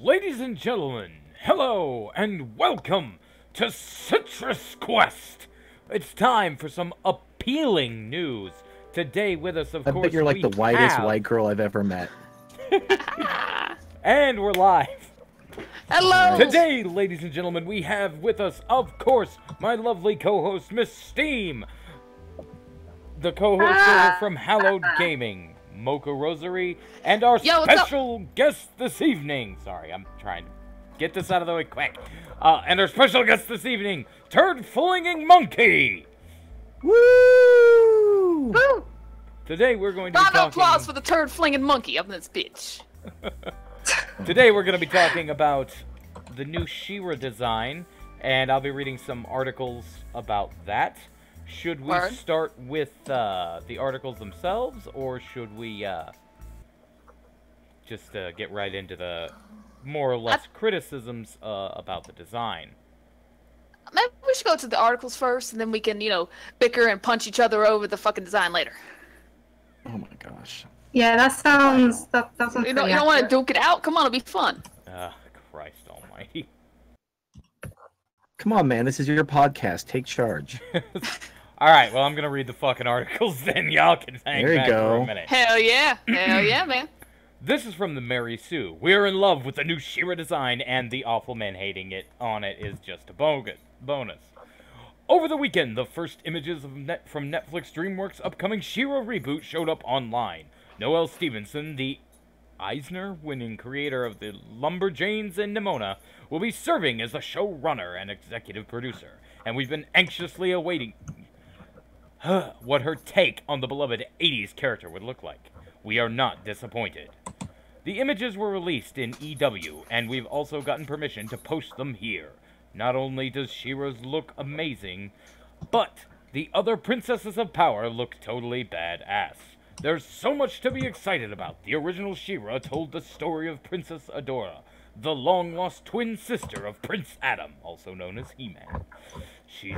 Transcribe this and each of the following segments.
Ladies and gentlemen, hello and welcome to Citrus Quest! It's time for some appealing news. Today with us, of course, I bet you're like the whitest white girl I've ever met. And we're live. Hello! Today, ladies and gentlemen, we have with us, of course, my lovely co-host, Miss Steam. The co-host from Hallowed Gaming, Moka Rosery, and our special guest this evening. Sorry, I'm trying to get this out of the way quick. And our special guest this evening, Turd-Flinging Monkey. Woo! Woo! Today we're going to be talking... applause for the turd-flinging monkey up in this bitch. Today we're going to be talking about the new She-Ra design, and I'll be reading some articles about that. Should we start with the articles themselves, or should we just get right into the more or less criticisms about the design? Maybe we should go to the articles first, and then we can, you know, bicker and punch each other over the fucking design later. Oh my gosh. Yeah, that sounds... That sounds you don't want to duke it out? Come on, it'll be fun. Christ almighty. Come on, man. This is your podcast. Take charge. Alright, well, I'm gonna read the fucking articles, then y'all can hang back for a minute. Hell yeah. Hell yeah, man. This is from the Mary Sue. We're in love with the new She-Ra design, and the awful man hating it on it is just a bonus. Over the weekend, the first images from Netflix DreamWorks' upcoming She-Ra reboot showed up online. Noelle Stevenson, the Eisner-winning creator of the Lumberjanes and Nimona, will be serving as the showrunner and executive producer, and we've been anxiously awaiting what her take on the beloved 80s character would look like. we are not disappointed. The images were released in EW, and we've also gotten permission to post them here. Not only does She-Ra's look amazing, but the other princesses of power look totally badass. There's so much to be excited about. The original She-Ra told the story of Princess Adora, the long-lost twin sister of Prince Adam, also known as He-Man. She's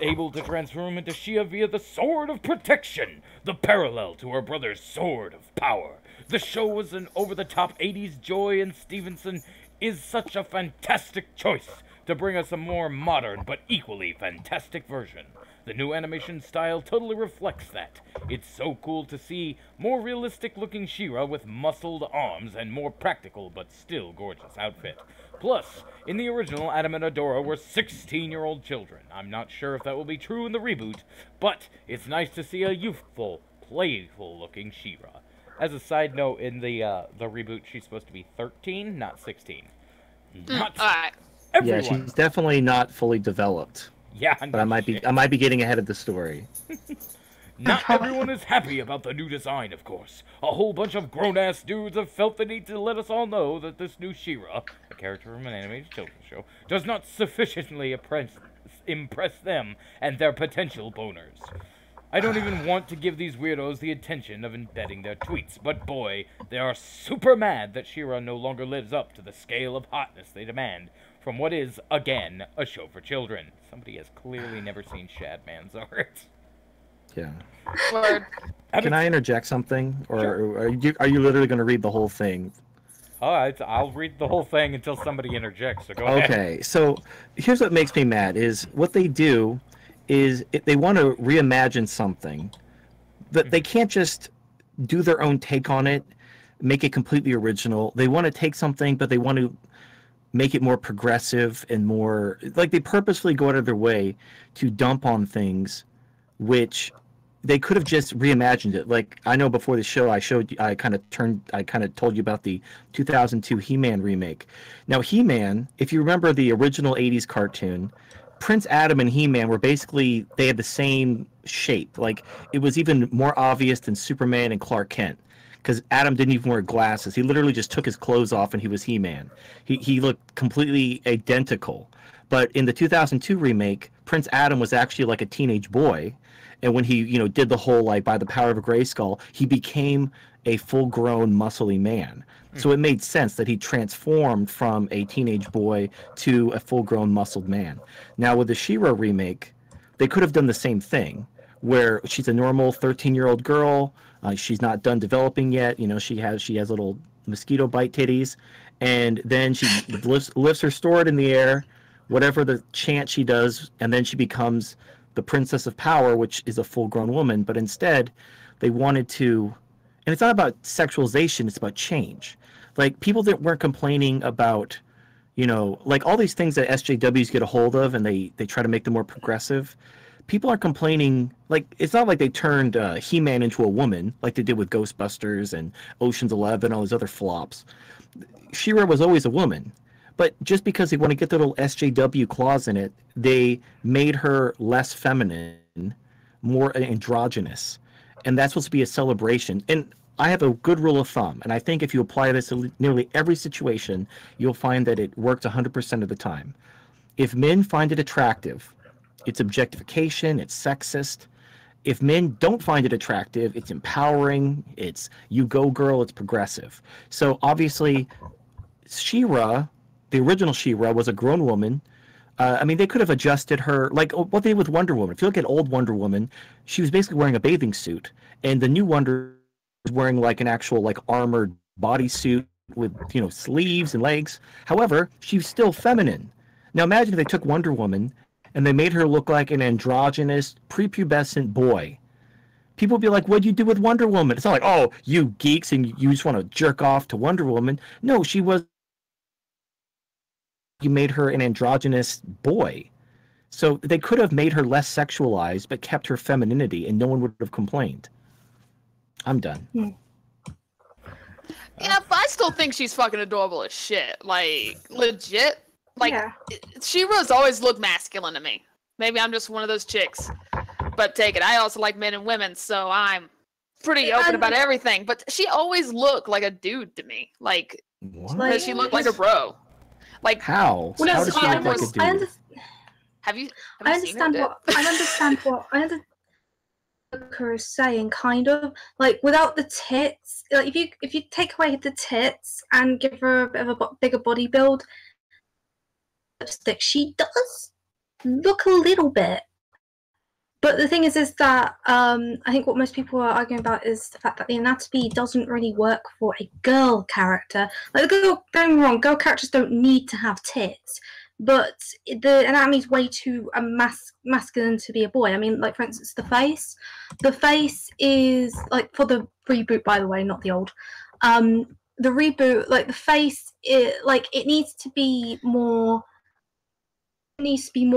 able to transform into Shia via the Sword of Protection, the parallel to her brother's Sword of Power. The show was an over-the-top 80s joy, and Stevenson is such a fantastic choice to bring us a more modern but equally fantastic version. The new animation style totally reflects that. It's so cool to see more realistic-looking She-Ra with muscled arms and more practical but still gorgeous outfit. Plus, in the original, Adam and Adora were 16-year-old children. I'm not sure if that will be true in the reboot, but it's nice to see a youthful, playful-looking She-Ra. As a side note, in the reboot, she's supposed to be 13, not 16. Not everyone. Yeah, she's definitely not fully developed. Yeah, but I might be getting ahead of the story. Not everyone is happy about the new design, of course. A whole bunch of grown-ass dudes have felt the need to let us all know that this new She-Ra, a character from an animated children's show, does not sufficiently impress them and their potential boners. I don't even want to give these weirdos the attention of embedding their tweets, but boy, they are super mad that She-Ra no longer lives up to the scale of hotness they demand from what is, again, a show for children. Somebody has clearly never seen Shadman's art. Yeah. Word. Can I interject something? Or Sure. are you literally going to read the whole thing? I'll read the whole thing until somebody interjects, so go ahead. Okay, so here's what makes me mad, is what they do is if they want to reimagine something, that they can't just do their own take on it, make it completely original. They want to take something, but they want to make it more progressive and more, like, they purposefully go out of their way to dump on things which they could have just reimagined it. Like, I know before the show I kind of told you about the 2002 He-Man remake. Now, He-Man, if you remember the original 80s cartoon, Prince Adam and He-Man were basically, they had the same shape. Like, it was even more obvious than Superman and Clark Kent, because Adam didn't even wear glasses. He literally just took his clothes off and he was He-Man. He looked completely identical. But in the 2002 remake, Prince Adam was actually like a teenage boy. And when he, did the whole, like, by the power of a Grayskull, he became a full-grown, muscly man. So it made sense that he transformed from a teenage boy to a full-grown, muscled man. Now, with the She-Ra remake, they could have done the same thing, where she's a normal 13-year-old girl. She's not done developing yet. She has little mosquito bite titties, and then she lifts her sword in the air, whatever the chant she does, and then she becomes the Princess of Power, which is a full-grown woman. But instead, they wanted to, and it's not about sexualization, it's about change. Like, people that weren't complaining about, like all these things that SJWs get a hold of and they try to make them more progressive. People are complaining, like, it's not like they turned He-Man into a woman like they did with Ghostbusters and Ocean's 11, all those other flops. She-Ra was always a woman. But just because they want to get the little SJW clause in it, they made her less feminine, more androgynous. And that's supposed to be a celebration. And I have a good rule of thumb, and I think if you apply this to nearly every situation, you'll find that it works 100% of the time. If men find it attractive, it's objectification, it's sexist. If men don't find it attractive, it's empowering, it's you go girl, it's progressive. So obviously, She-Ra, the original She-Ra, was a grown woman. They could have adjusted her, like what they did with Wonder Woman. If you look at old Wonder Woman, she was basically wearing a bathing suit, and the new Wonder was wearing like an actual like armored bodysuit with sleeves and legs. However, she's still feminine. Now imagine if they took Wonder Woman and they made her look like an androgynous, prepubescent boy. People would be like, what'd you do with Wonder Woman? It's not like, oh, you geeks and you just want to jerk off to Wonder Woman. No, you made her an androgynous boy. So they could have made her less sexualized, but kept her femininity, and no one would have complained. I'm done. Yeah, but I still think she's fucking adorable as shit. Like, legit. Like, Yeah. She-Ra's always looked masculine to me. Maybe I'm just one of those chicks. But take it. I also like men and women, so I'm pretty open about everything, but she always looked like a dude to me. Like, What? she looked like a bro. Like, How? Well, How does she look like a dude? have you I seen understand her? what I understand what Moka is saying, kind of like without the tits. Like if you take away the tits and give her a bit of a bigger body build, lipstick, she does look a little bit. But the thing is that I think what most people are arguing about is the fact that the anatomy doesn't really work for a girl character. Like, don't get me wrong, girl characters don't need to have tits, but the anatomy is way too masculine to be a boy. I mean, like, for instance, the face. The face is, like, for the reboot, by the way, not the old. The reboot, like, the face, it needs to be more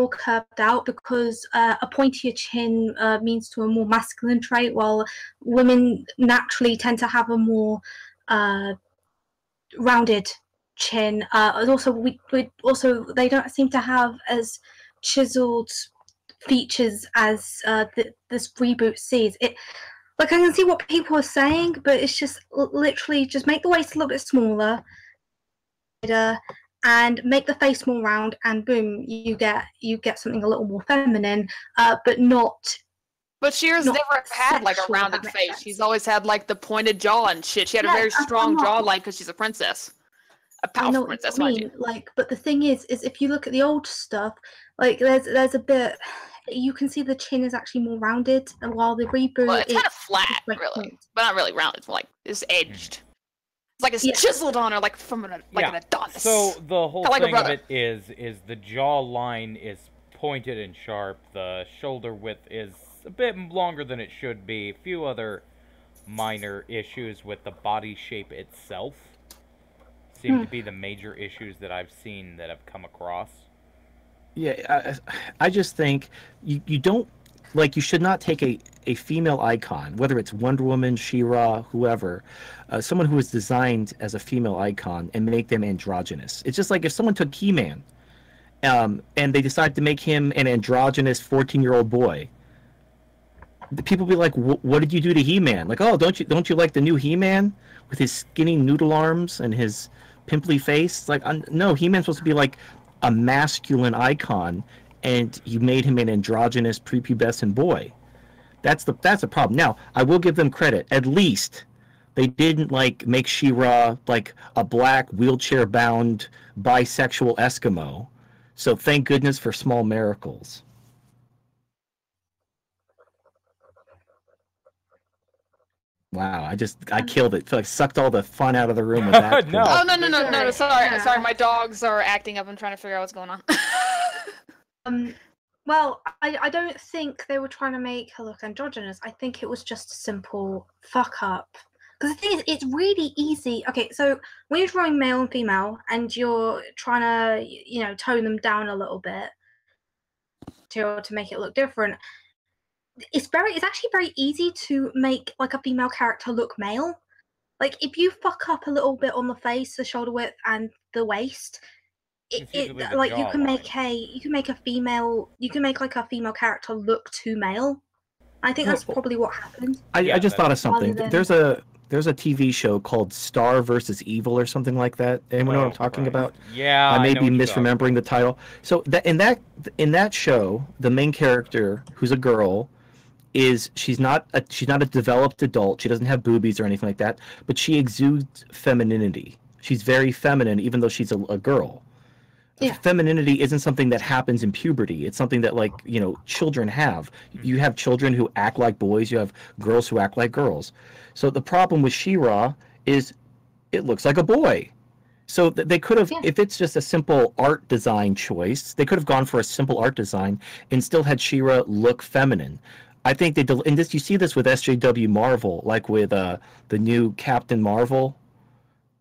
curved out because a pointier chin means to a more masculine trait, while women naturally tend to have a more rounded chin. And also, we also they don't seem to have as chiseled features as this reboot sees. Like, I can see what people are saying, but it's just literally just make the waist a little bit smaller, and make the face more round, and boom, you get something a little more feminine, but not. But Shira's never had like a rounded face. Sense. She's always had like the pointed jaw and shit. She had a very strong jawline because she's a princess, a powerful princess. I mean, like, but the thing is if you look at the old stuff, like there's a bit. You can see the chin is actually more rounded, and while the reboot, well, it's kind of flat, really, but not really rounded. It's like it's edged. It's like it's chiseled on her, like from an Adonis. So the whole like thing of it is the jawline is pointed and sharp. The shoulder width is a bit longer than it should be. A few other minor issues with the body shape itself seem to be the major issues that I've seen that have come across. Yeah, I just think you don't, like, you should not take a female icon, whether it's Wonder Woman, She-Ra, whoever, someone who is designed as a female icon, and make them androgynous. It's just like if someone took He-Man and they decided to make him an androgynous 14-year-old boy. The people be like, what did you do to He-Man? Like, oh, don't you like the new He-Man with his skinny noodle arms and his pimply face? It's like, no, He-Man's supposed to be like a masculine icon, and you made him an androgynous prepubescent boy. That's a problem. Now, I will give them credit. At least they didn't like make She-Ra like a black wheelchair-bound bisexual Eskimo. So thank goodness for small miracles. Wow, I killed it. I sucked all the fun out of the room with that. No. Oh no! Sorry, my dogs are acting up. I'm trying to figure out what's going on. Well, I don't think they were trying to make her look androgynous. I think it was just a simple fuck up. Because the thing is, it's really easy. Okay, so when you're drawing male and female, and you're trying to, tone them down a little bit to make it look different, it's actually very easy to make like a female character look male. Like, if you fuck up a little bit on the face, the shoulder width, and the waist, you can make like a female character look too male. I think that's probably what happened. I just thought of something. There's a TV show called Star versus Evil or something like that. Anyone know what I'm talking about? Yeah, I may be misremembering the title. So in that show, the main character, who's a girl, she's not a developed adult. She doesn't have boobies or anything like that, but she exudes femininity. She's very feminine, even though she's a girl. Yeah. Femininity isn't something that happens in puberty. It's something that, like, children have. You have children who act like boys. You have girls who act like girls. So the problem with She-Ra is it looks like a boy. So they could have, if it's just a simple art design choice, they could have gone for a simple art design and still had She-Ra look feminine. I think and this, you see this with SJW Marvel, like with the new Captain Marvel,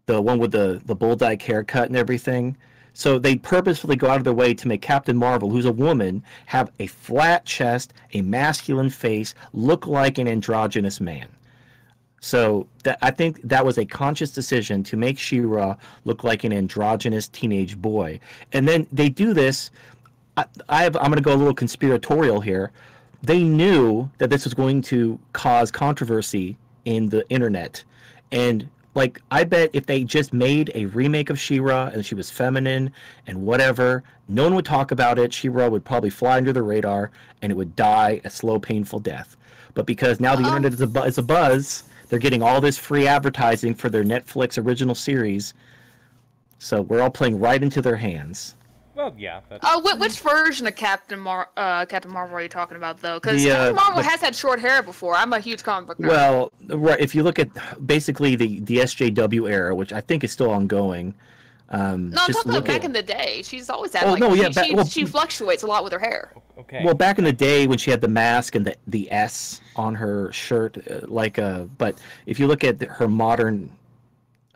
the one with the bull dyke haircut and everything. So they purposefully go out of their way to make Captain Marvel, who's a woman, have a flat chest, a masculine face, look like an androgynous man. So I think that was a conscious decision to make She-Ra look like an androgynous teenage boy. And then they do this. I'm going to go a little conspiratorial here. They knew that this was going to cause controversy in the internet. And like, I bet if they just made a remake of She-Ra and she was feminine and whatever, no one would talk about it. She-Ra would probably fly under the radar and it would die a slow, painful death. But because now the internet is a buzz, they're getting all this free advertising for their Netflix original series. So we're all playing right into their hands. Well, yeah. Which version of Captain Marvel are you talking about, though? Because Captain Marvel has had short hair before. I'm a huge comic book nerd. Well, right. If you look at basically the SJW era, which I think is still ongoing. No, I'm talking about back in the day. She's always had she fluctuates a lot with her hair. Okay. Well, back in the day when she had the mask and the S on her shirt, but if you look at her modern.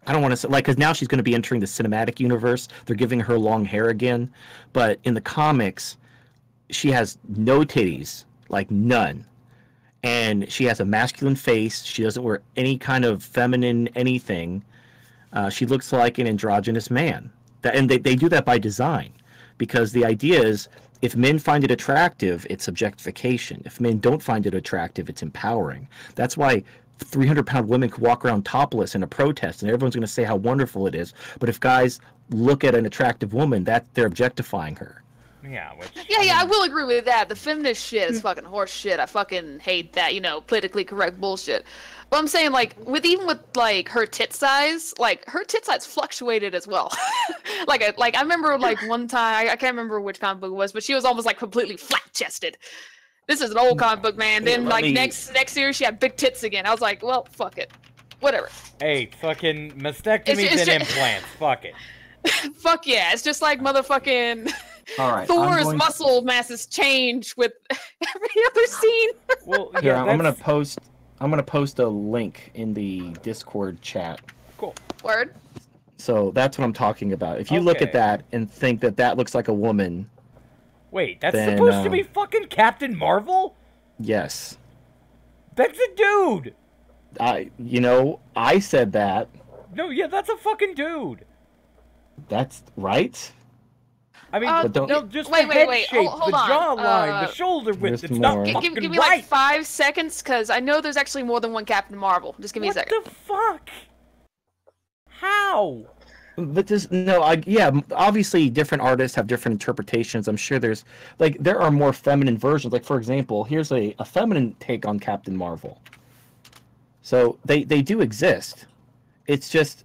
I don't want to say, like, because now she's going to be entering the cinematic universe. They're giving her long hair again. But in the comics, she has no titties, like none. And she has a masculine face. She doesn't wear any kind of feminine anything. She looks like an androgynous man. And they do that by design. Because the idea is, if men find it attractive, it's objectification. If men don't find it attractive, it's empowering. That's why 300-pound women could walk around topless in a protest and everyone's going to say how wonderful it is. But if guys look at an attractive woman, they're objectifying her. Yeah, I will agree with that. The feminist shit is fucking horse shit. I fucking hate that, politically correct bullshit. But I'm saying, like, even with like her tit size fluctuated as well. I remember, like, one time, I can't remember which comic book it was, but she was almost like completely flat-chested. This is an old comic book, man. Then, next series, she had big tits again. I was like, well, fuck it. Whatever. Hey, fucking mastectomies and implants. Fuck it. Fuck yeah. It's just like motherfucking All right, Thor's muscle masses change with every other scene. Well, here, I'm gonna post a link in the Discord chat. Cool. Word. So that's what I'm talking about. If you look at that and think that looks like a woman. Wait, that's supposed to be fucking Captain Marvel? Yes. That's a dude! I said that. No, yeah, that's a fucking dude. That's right? I mean, just wait, the head wait, shape, hold the on. jawline, the shoulder width, it's not fucking give me right. like 5 seconds, because I know there's actually more than one Captain Marvel. Just give me a second. What the fuck? How? But obviously different artists have different interpretations. I'm sure there are more feminine versions. Like, for example, here's a feminine take on Captain Marvel. So they do exist. It's just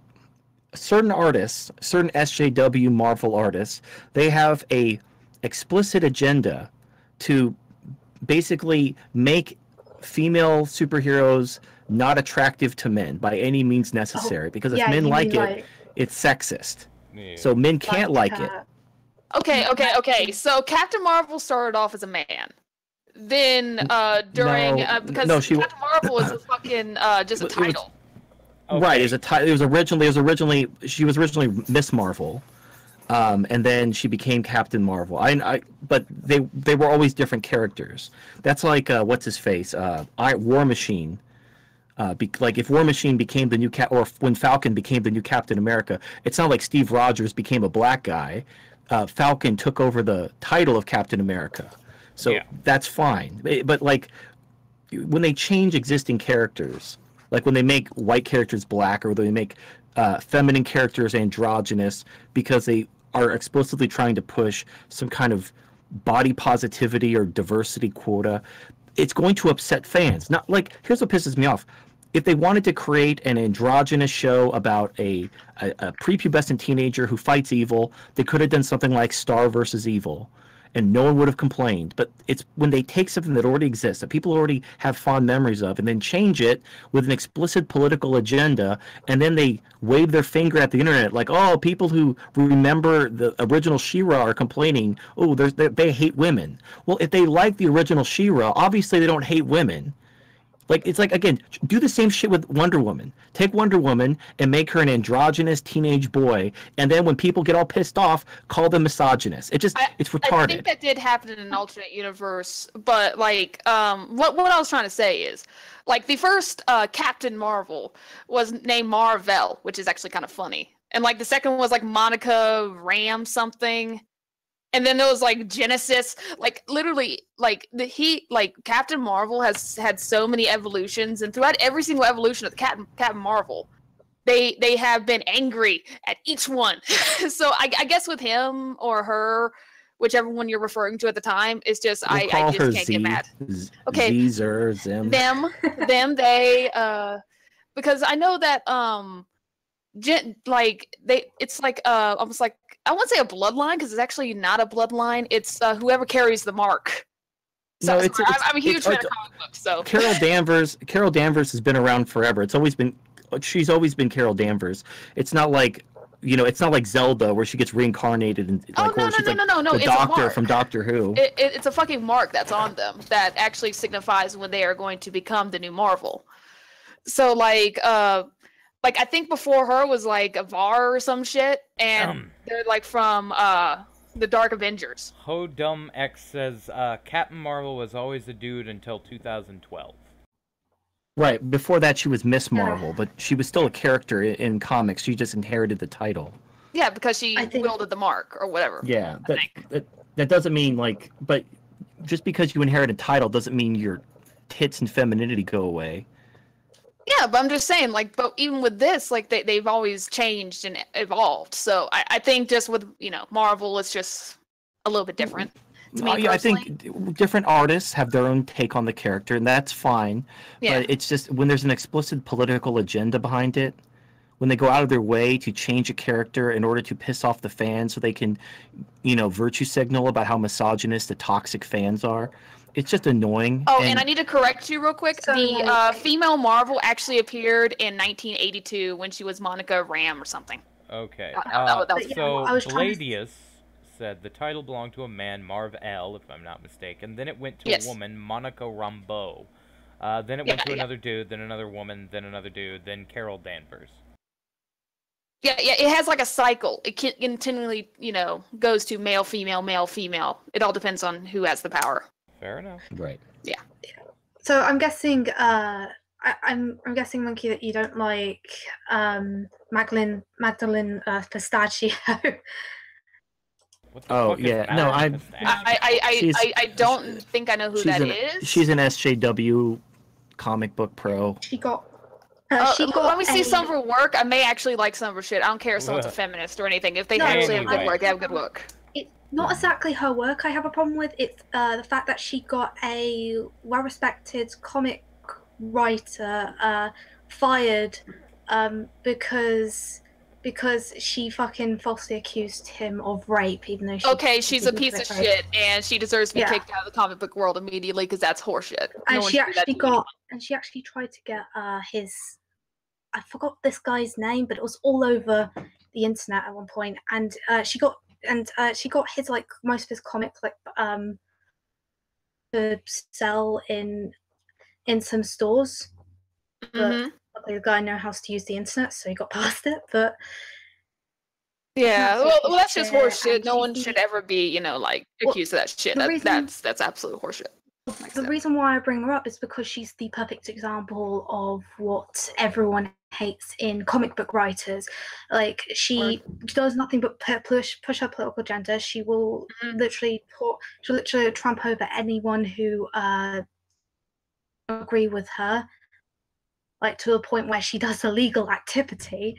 certain artists, certain SJW Marvel artists, they have a explicit agenda to basically make female superheroes not attractive to men by any means necessary. Because if men like it, it's sexist. Yeah. So men can't like it. Okay. So Captain Marvel started off as a man. Then Captain Marvel was a fucking just a title. Right, she was originally Miss Marvel. And then she became Captain Marvel. But they were always different characters. That's like what's his face? War Machine. Like if War Machine became the new or when Falcon became the new Captain America, it's not like Steve Rogers became a black guy. Falcon took over the title of Captain America, so that's fine. But like when they change existing characters, like when they make white characters black or they make feminine characters androgynous because they are explicitly trying to push some kind of body positivity or diversity quota, it's going to upset fans. Not like, here's what pisses me off. If they wanted to create an androgynous show about a prepubescent teenager who fights evil, they could have done something like Star versus Evil, and no one would have complained. But it's when they take something that already exists, that people already have fond memories of, and then change it with an explicit political agenda, and then they wave their finger at the internet like, oh, people who remember the original She-Ra are complaining, oh, they hate women. Well, if they like the original She-Ra, obviously they don't hate women. Like, it's like, again, do the same shit with Wonder Woman. Take Wonder Woman and make her an androgynous teenage boy, and then when people get all pissed off, call them misogynist. It's retarded. I think that did happen in an alternate universe, but, like, what I was trying to say is, like, the first Captain Marvel was named Marvel, which is actually kind of funny. And, like, the second was, like, Monica Ram something. And then there was like Genesis, like literally, like Captain Marvel has had so many evolutions, and throughout every single evolution of the Captain Marvel, they have been angry at each one. So I guess with him or her, whichever one you're referring to at the time, it's just I just can't get mad. Okay, Zim. them, they, because I know that it's like almost like, I won't say a bloodline because it's actually not a bloodline. It's whoever carries the mark. So No, I'm a huge fan of comic books. So Carol Danvers has been around forever. She's always been Carol Danvers. It's not like, it's not like Zelda where she gets reincarnated and no, the it's Doctor from Doctor Who. It's a fucking mark that's on them that actually signifies when they are going to become the new Marvel. So like I think before her was like Avar or some shit, and they're like from the Dark Avengers. Hodum X says Captain Marvel was always a dude until 2012. Right. Before that, she was Miss Marvel, but she was still a character in comics. She just inherited the title. Yeah, because she wielded the mark or whatever. Yeah, that doesn't mean but just because you inherit a title doesn't mean your tits and femininity go away. Yeah, but I'm just saying, but even with this, they've always changed and evolved. So I think just with Marvel, it's just a little bit different. I think different artists have their own take on the character, and that's fine. Yeah. But it's just when there's an explicit political agenda behind it, when they go out of their way to change a character in order to piss off the fans so they can, virtue signal about how misogynist the toxic fans are, it's just annoying. Oh, and I need to correct you real quick. So, the female Marvel actually appeared in 1982 when she was Monica Ram or something. Okay. That was so Gladius said the title belonged to a man, Marv L, if I'm not mistaken. Then it went to a woman, Monica Rambeau. Then it went to another dude, then another woman, then another dude, then Carol Danvers. Yeah, it has like a cycle. It continually, goes to male, female, male, female. It all depends on who has the power. Fair enough. Right. Yeah. So I'm guessing, I'm guessing, Monkey, that you don't like Magdalene Pistachio. Oh yeah, no, I don't think I know who that is. She's an SJW comic book pro. She got. Let me see some of her work. I may actually like some of her shit. I don't care if someone's a feminist or anything. If they actually have good work, they have good work. It's not exactly her work I have a problem with. It's the fact that she got a well-respected comic writer fired because she fucking falsely accused him of rape, even though she's a piece of shit, and she deserves to be kicked out of the comic book world immediately because that's horseshit. And she actually tried to get I forgot this guy's name, but it was all over the internet at one point, and she got his most of his comics to sell in some stores. But the guy knows how to use the internet, so he got past it. But yeah, well, that's just horseshit. No one should ever be, accused of that shit. That's absolute horseshit. The reason why I bring her up is because she's the perfect example of what everyone hates in comic book writers. She does nothing but push her political agenda. She will literally tramp over anyone who agree with her. To the point where she does illegal activity.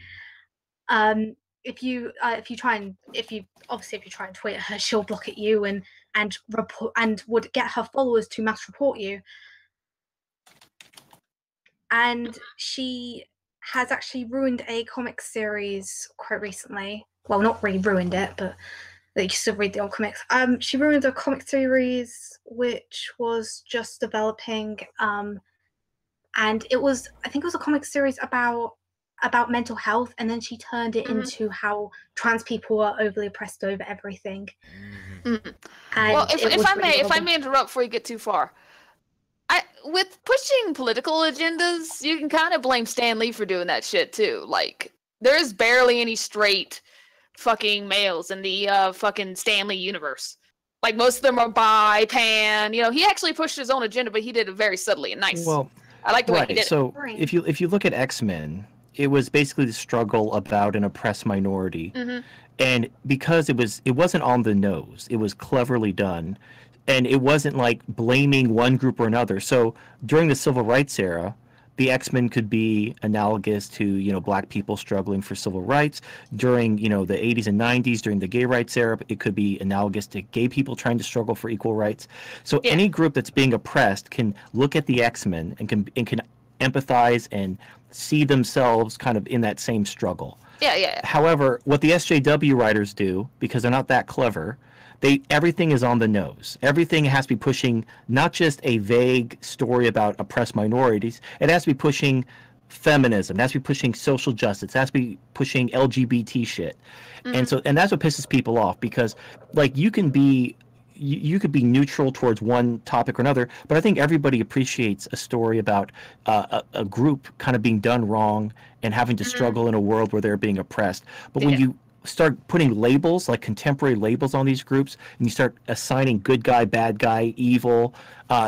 If you try and tweet at her, she'll block at you and report and would get her followers to mass report you. And she has actually ruined a comic series quite recently. Well, not really ruined it, but you still read the old comics. She ruined a comic series which was just developing. And I think it was a comic series about mental health, and then she turned it into how trans people are overly oppressed over everything. Well, if I may interrupt before you get too far, with pushing political agendas, you can kind of blame Stan Lee for doing that shit too. There's barely any straight fucking males in the fucking Stan Lee universe. Most of them are bi, pan. He actually pushed his own agenda, but he did it very subtly and nice. Well, I like the way he did it. So if you look at X-Men, it was basically the struggle about an oppressed minority. Mm-hmm. And because it wasn't on the nose, it was cleverly done, and it wasn't like blaming one group or another. So during the civil rights era, the X-Men could be analogous to, black people struggling for civil rights. During, the 80s and 90s, during the gay rights era, it could be analogous to gay people trying to struggle for equal rights. So any group that's being oppressed can look at the X-Men and can empathize and see themselves kind of in that same struggle. Yeah. However, what the SJW writers do, because they're not that clever, everything is on the nose. Everything has to be pushing not just a vague story about oppressed minorities. It has to be pushing feminism. It has to be pushing social justice. It has to be pushing LGBT shit. Mm-hmm. And that's what pisses people off, because like you could be neutral towards one topic or another, but I think everybody appreciates a story about a group kind of being done wrong and having to struggle in a world where they're being oppressed. But when you start putting labels, like contemporary labels, on these groups, and you start assigning good guy, bad guy, evil,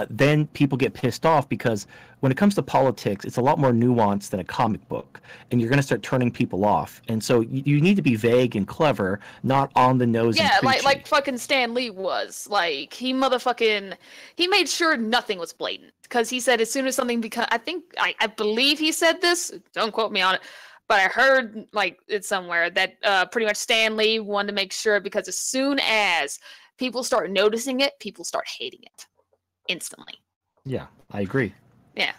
then people get pissed off, because when it comes to politics, it's a lot more nuanced than a comic book, and you're going to start turning people off. And so you need to be vague and clever, not on the nose. Yeah, and preachy. like fucking Stan Lee was. Like, he made sure nothing was blatant, because he said as soon as something I believe he said this, don't quote me on it, but I heard like it somewhere that pretty much Stan Lee wanted to make sure, because as soon as people start noticing it, people start hating it instantly. Yeah, I agree. Yeah.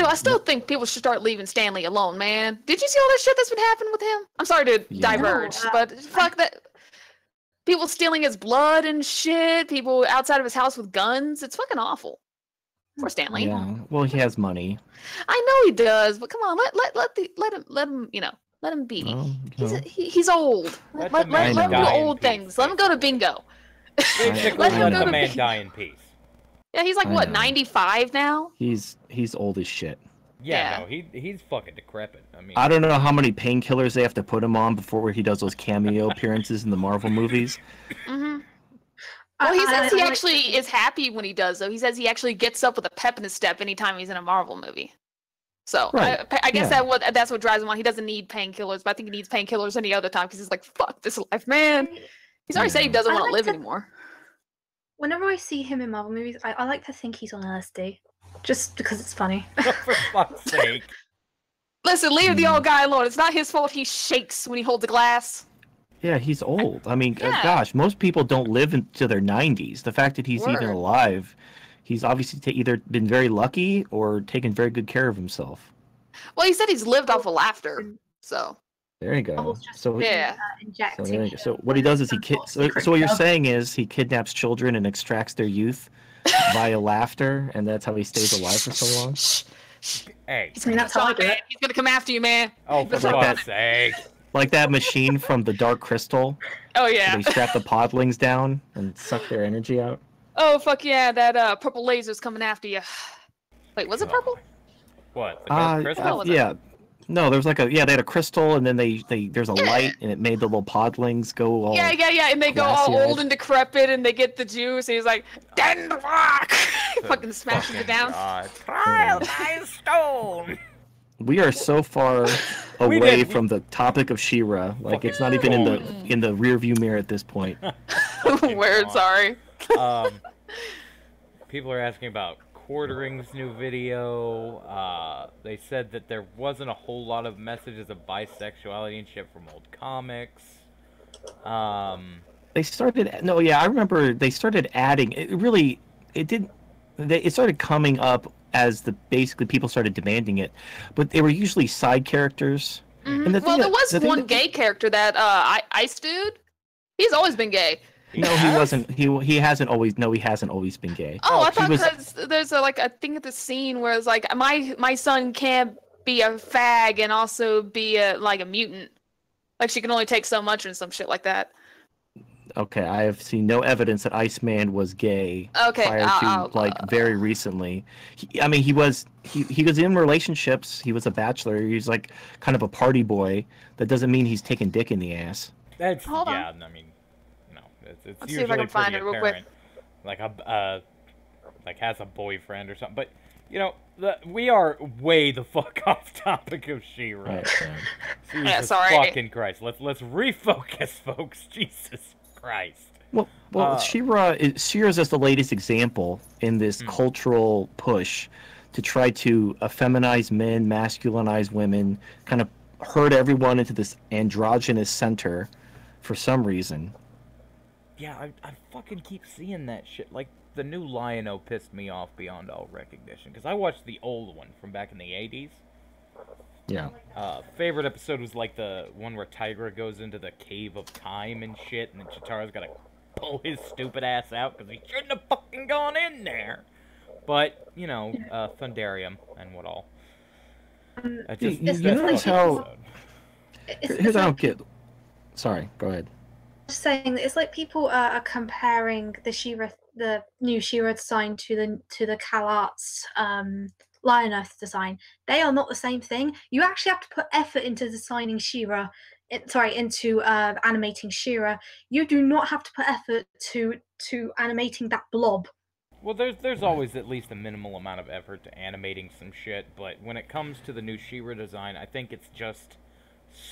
I still think people should start leaving Stan Lee alone, man. Did you see all that shit that's been happening with him? I'm sorry to diverge, but fuck that. People stealing his blood and shit. People outside of his house with guns. It's fucking awful. Poor Stan Lee. Yeah. Well, he has money. I know he does, but come on, let him be. He's old. Let him do old things. Let him go to bingo. Basically, let the man die in peace. Yeah, he's like what, 95 now? He's old as shit. Yeah, no, he's fucking decrepit. I mean, I don't know how many painkillers they have to put him on before he does those cameo appearances in the Marvel movies. Mm-hmm. Well, he says he actually is happy when he does, though. He says he actually gets up with a pep in his step anytime he's in a Marvel movie. So right. I guess that's what drives him on. He doesn't need painkillers, but I think he needs painkillers any other time, because he's like, fuck this life, man. He's already said he doesn't want to live anymore. Whenever I see him in Marvel movies, I like to think he's on LSD, just because it's funny. For fuck's sake. Listen, leave the old guy alone. It's not his fault he shakes when he holds a glass. Yeah, he's old. I mean, gosh, most people don't live into their 90s. The fact that he's even alive, he's obviously either been very lucky or taken very good care of himself. Well, he said he's lived off of laughter, so... There you go. So injecting. So what he does is so what you're saying is he kidnaps children and extracts their youth via laughter, and that's how he stays alive for so long. Hey, I mean, that's how I do it. He's gonna come after you, man. Oh, for fuck's sake! Like that machine from the Dark Crystal. Oh yeah. They strap the podlings down and suck their energy out. Oh fuck yeah! That purple laser's coming after you. Wait, was it purple? What? The Dark Crystal? Yeah. No, there was they had a crystal, and then there's a light, and it made the little podlings go all... Yeah, and they go all old and decrepit, and they get the juice, and he's like, "Den rock!" Fucking smashes it down. Trial by stone! We are so far away from the topic of She-Ra. Like, it's not even in the rear view mirror at this point. Weird, sorry. People are asking about Quartering's new video. They said that there wasn't a whole lot of messages of bisexuality and shit from old comics. They started... No, yeah, I remember they started adding... It started coming up as basically people started demanding it, but they were usually side characters. Mm-hmm. And there was one gay character, that Ice Dude. He's always been gay. No, he wasn't. He hasn't always. No, he hasn't always been gay. Oh, I thought because there's a thing at the scene where it's like my son can't be a fag and also be a mutant. Like, she can only take so much and some shit like that. Okay, I have seen no evidence that Iceman was gay. Okay, prior to very recently. He was in relationships. He was a bachelor. He's like kind of a party boy. That doesn't mean he's taking dick in the ass. Hold on. It's Let's usually see if I can find pretty it real quick. apparent. Like has a boyfriend or something. But You know, we are way the fuck off topic of She-Ra. Right, Jesus Yeah, sorry. fucking Christ. Let's refocus, folks. Jesus Christ. Well, She-Ra is just the latest example in this cultural push to try to effeminize men, masculinize women, kind of herd everyone into this androgynous center for some reason. Yeah, I fucking keep seeing that shit. Like, the new Lion-O pissed me off beyond all recognition, because I watched the old one from back in the 80s. Yeah. Favorite episode was, like, the one where Tigra goes into the Cave of Time and shit, and then Chitara's gotta pull his stupid ass out, because he shouldn't have fucking gone in there. But, you know, Thundarium and what all. You notice how... Here's what I don't get. Sorry, go ahead. Just saying that it's like people are comparing the new She-Ra design to the CalArts Lion Earth design. They are not the same thing. You actually have to put effort into designing She-Ra. Into animating She-Ra. You do not have to put effort to animating that blob. Well, there's always at least a minimal amount of effort to animating some shit, but when it comes to the new She-Ra design, I think it's just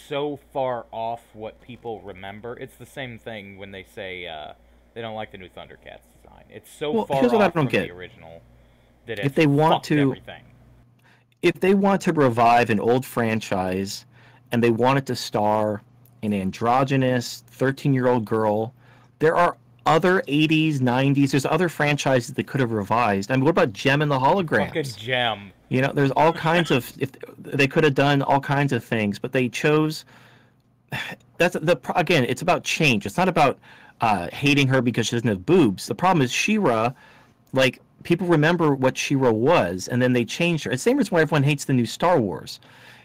so far off what people remember. It's the same thing when they say they don't like the new Thundercats design. It's so far off from the original that if they want to, everything. If they want to revive an old franchise and they want it to star an androgynous 13-year-old girl, there are other 80s, 90s, there's other franchises that could have revised. I mean, what about Gem and the Holograms? Fucking Gem. You know, there's all kinds of... If they could have done all kinds of things, but they chose... Again, it's about change. It's not about hating her because she doesn't have boobs. The problem is She-Ra, like, people remember what She-Ra was, and then they changed her. It's the same reason why everyone hates the new Star Wars.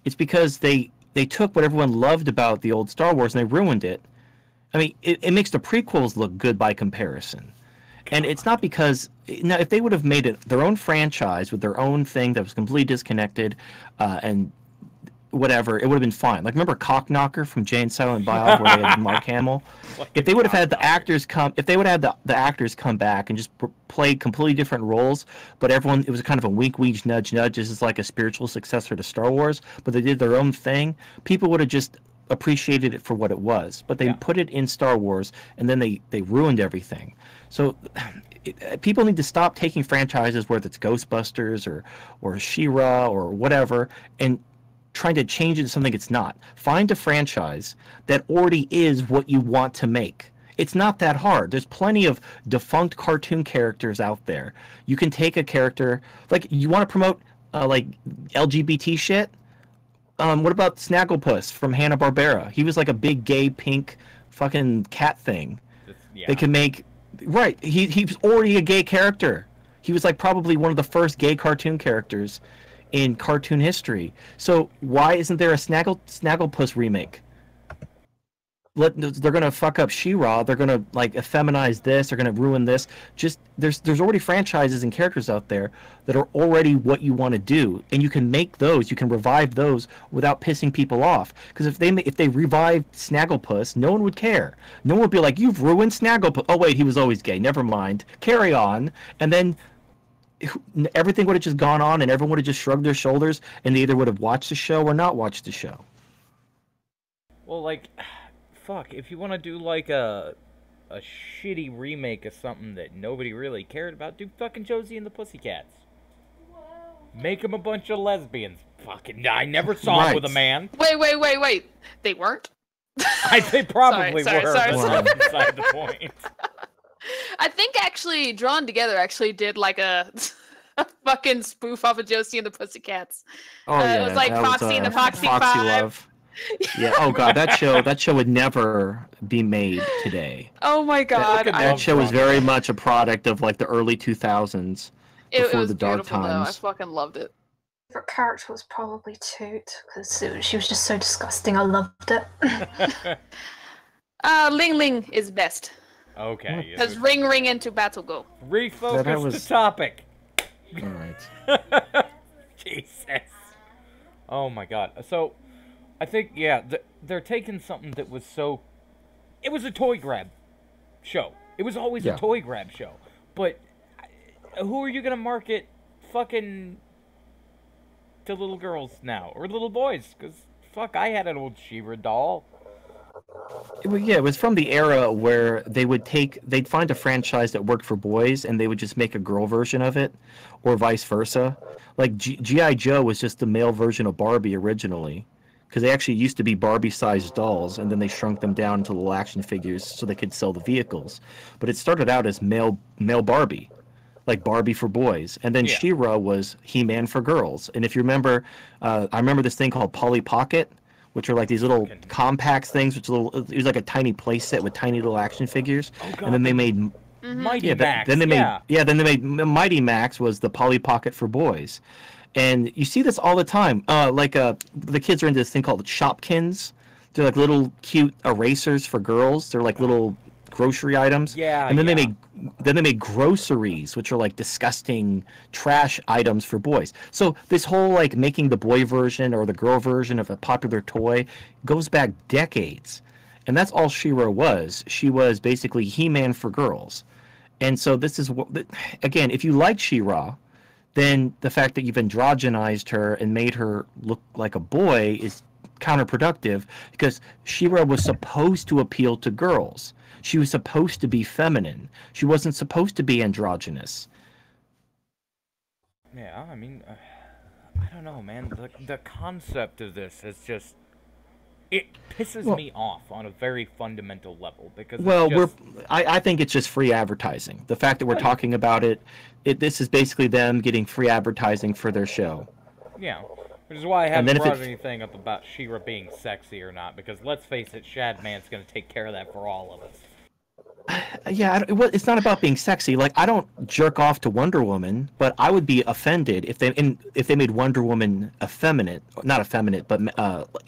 It's because they took what everyone loved about the old Star Wars and they ruined it. I mean, it makes the prequels look good by comparison. And it's not because... Now, if they would have made it their own franchise with their own thing that was completely disconnected and whatever, it would have been fine. Like, remember Cockknocker from Jay and Silent Bob where they had Mark Hamill? If they would have had the actors come... If they would have had the actors come back and just play completely different roles, but everyone... It was kind of a wink, wink, nudge, nudge. This is like a spiritual successor to Star Wars, but they did their own thing. People would have just appreciated it for what it was, but they put it in Star Wars and then they ruined everything. So people need to stop taking franchises, whether it's Ghostbusters or She-Ra or whatever, and trying to change it to something it's not. Find a franchise that already is what you want to make. It's not that hard. There's plenty of defunct cartoon characters out there. You can take a character, like, you want to promote like LGBT shit? What about Snagglepuss from Hanna-Barbera? He was like a big gay pink fucking cat thing. Yeah. They can make... Right, he was already a gay character. He was like probably one of the first gay cartoon characters in cartoon history. So why isn't there a Snagglepuss remake? They're gonna fuck up She-Ra. They're gonna like effeminize this. They're gonna ruin this. Just there's already franchises and characters out there that are already what you want to do, and you can make those. You can revive those without pissing people off. Because if they revived Snagglepuss, no one would care. No one would be like, "You've ruined Snagglepuss." Oh wait, he was always gay. Never mind. Carry on, and then everything would have just gone on, and everyone would have just shrugged their shoulders, and they either would have watched the show or not watched the show. Well, like. Fuck, if you want to do, like, a shitty remake of something that nobody really cared about, do fucking Josie and the Pussycats. Make them a bunch of lesbians. Fucking, I never saw them with a man. Wait. They weren't? They probably sorry. But beside the point. I think, actually, Drawn Together actually did, like, a fucking spoof off of Josie and the Pussycats. Oh, yeah. It was, like, Foxy and the Foxy Five. Love. Yeah. Oh god, that show would never be made today. Oh my god, that show was very much a product of like the early 2000s, before the dark times. I fucking loved it. Favorite character was probably Toot because she was just so disgusting. I loved it. Ling Ling is best. Okay. Because ring into battle go. Refocus the topic. All right. Jesus. Oh my god. So. I think, yeah, they're taking something that was so... It was a toy grab show. It was always a toy grab show. But who are you going to market fucking to little girls now or little boys, because fuck, I had an old She-Ra doll. Yeah, it was from the era where they'd find a franchise that worked for boys and they would just make a girl version of it, or vice versa. Like G.I. Joe was just the male version of Barbie originally, because they actually used to be Barbie-sized dolls, and then they shrunk them down into little action figures so they could sell the vehicles. But it started out as male Barbie, like Barbie for boys, and then Yeah. She-Ra was He-Man for girls. And if you remember, I remember this thing called Polly Pocket, which are like these little compact things, it was like a tiny play set with tiny little action figures. Oh, God, and then they made Mighty Max. then they made Mighty Max was the Polly Pocket for boys. And you see this all the time. The kids are into this thing called Shopkins. They're like little cute erasers for girls. They're like little grocery items. Yeah, and then yeah. they made groceries, which are like disgusting trash items for boys. So this whole like making the boy version or the girl version of a popular toy goes back decades. And that's all She-Ra was. She was basically He-Man for girls. And so this is again, if you like She-Ra, then the fact that you've androgenized her and made her look like a boy is counterproductive, because She-Ra was supposed to appeal to girls. She was supposed to be feminine. She wasn't supposed to be androgynous. Yeah, I mean, I don't know, man. The concept of this is just, it pisses me off on a very fundamental level, because I think it's just free advertising. The fact that we're talking about this is basically them getting free advertising for their show. Yeah, which is why I haven't brought anything up about She-Ra being sexy or not, because let's face it, Shadman's gonna take care of that for all of us. Yeah, it's not about being sexy. Like, I don't jerk off to Wonder Woman, but I would be offended if they made Wonder Woman not effeminate, but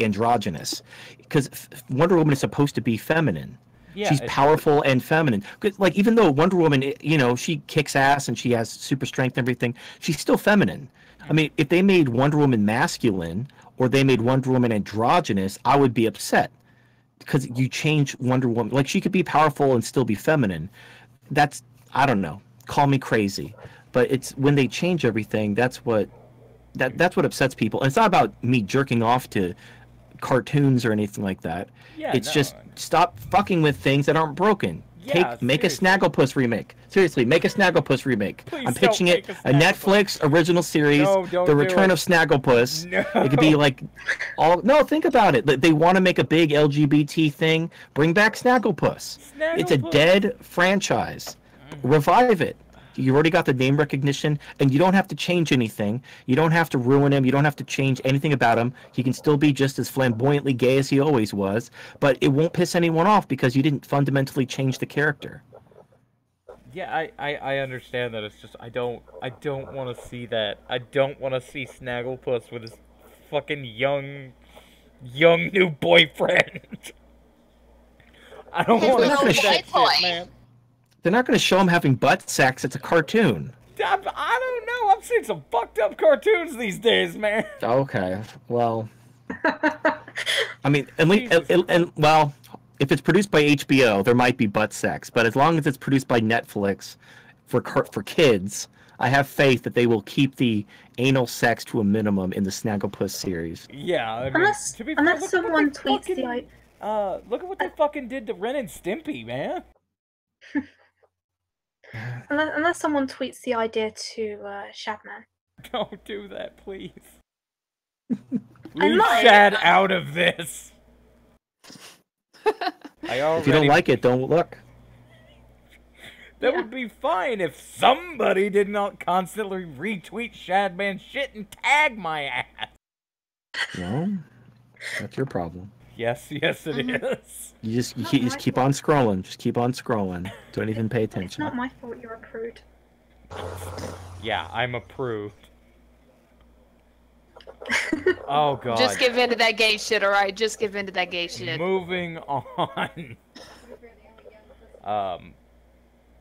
androgynous, because Wonder Woman is supposed to be feminine. Yeah, she's powerful and feminine. Like, even though Wonder Woman, she kicks ass and she has super strength and everything, she's still feminine. I mean, if they made Wonder Woman masculine or they made Wonder Woman androgynous, I would be upset. Because you change Wonder Woman, like, she could be powerful and still be feminine. I don't know. Call me crazy, but it's when they change everything. That's what upsets people. And it's not about me jerking off to cartoons or anything like that. Yeah, it's just stop fucking with things that aren't broken. Yeah, make a Snagglepuss remake. Seriously, make a Snagglepuss remake. Please, I'm pitching it a Netflix original series, The Return of Snagglepuss. No. It could be like think about it. They want to make a big LGBT thing. Bring back Snagglepuss. It's a dead franchise. Revive it. You already got the name recognition, and you don't have to change anything. You don't have to ruin him. You don't have to change anything about him. He can still be just as flamboyantly gay as he always was, but it won't piss anyone off because you didn't fundamentally change the character. Yeah, I understand that. It's just I don't want to see that. I don't want to see Snagglepuss with his fucking young new boyfriend. I don't want to see that shit, man. They're not going to show him having butt sex. It's a cartoon. I don't know. I've seen some fucked up cartoons these days, man. Okay. Well, I mean, if it's produced by HBO, there might be butt sex. But as long as it's produced by Netflix for kids, I have faith that they will keep the anal sex to a minimum in the Snagglepuss series. Yeah. I mean, unless someone tweets the... look at what they fucking did to Ren and Stimpy, man. Unless someone tweets the idea to Shadman. Don't do that, please. Leave Shad out of this. If you don't like it, don't look. That would be fine if somebody did not constantly retweet Shadman shit and tag my ass. No, that's your problem. Yes, it is. You just keep on scrolling. Just keep on scrolling. Don't even pay attention. It's not my fault you're a prude. Yeah, I'm a prude. Oh, God. Just give in to that gay shit, alright? Just give in to that gay shit. Moving on.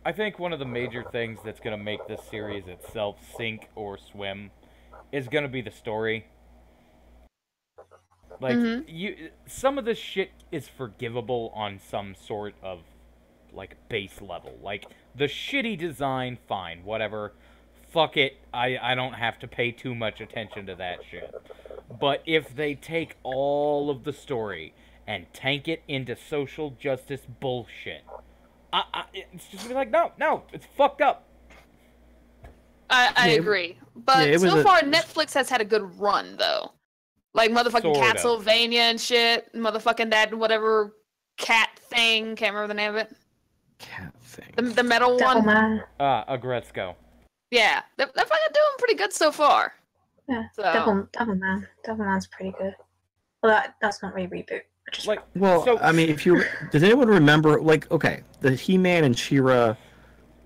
I think one of the major things that's going to make this series itself sink or swim is going to be the story. Like, some of this shit is forgivable on some sort of, like, base level. Like, the shitty design, fine, whatever. fuck it, I don't have to pay too much attention to that shit. But if they take all of the story and tank it into social justice bullshit, it's just gonna be like, no, it's fucked up. I agree. But so was far, Netflix has had a good run, though. Like, motherfucking Sorta. Castlevania and shit. Motherfucking that whatever cat thing. Can't remember the name of it. Cat thing. The metal one. Devilman. Agretzko. Yeah. They're fucking doing pretty good so far. Yeah. So. Devilman. Devilman's pretty good. Well, that's not really reboot. Just Like, Well, so, I mean, does anyone remember, like, okay, the He-Man and She-Ra,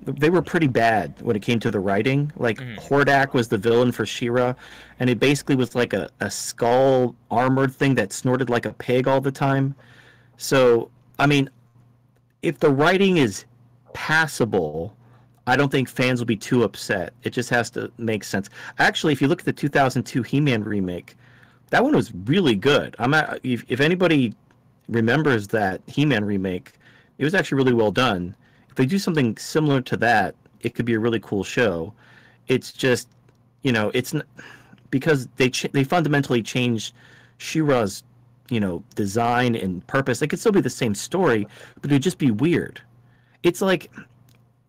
they were pretty bad when it came to the writing. Like, Hordak was the villain for She-Ra, and it basically was like a skull armored thing that snorted like a pig all the time. So, I mean, if the writing is passable, I don't think fans will be too upset. It just has to make sense. Actually, if you look at the 2002 He-Man remake, that one was really good. If anybody remembers that He-Man remake, it was actually really well done. If they do something similar to that, it could be a really cool show. It's just, it's because they fundamentally changed She-Ra's, design and purpose. It could still be the same story, but it would just be weird. It's like,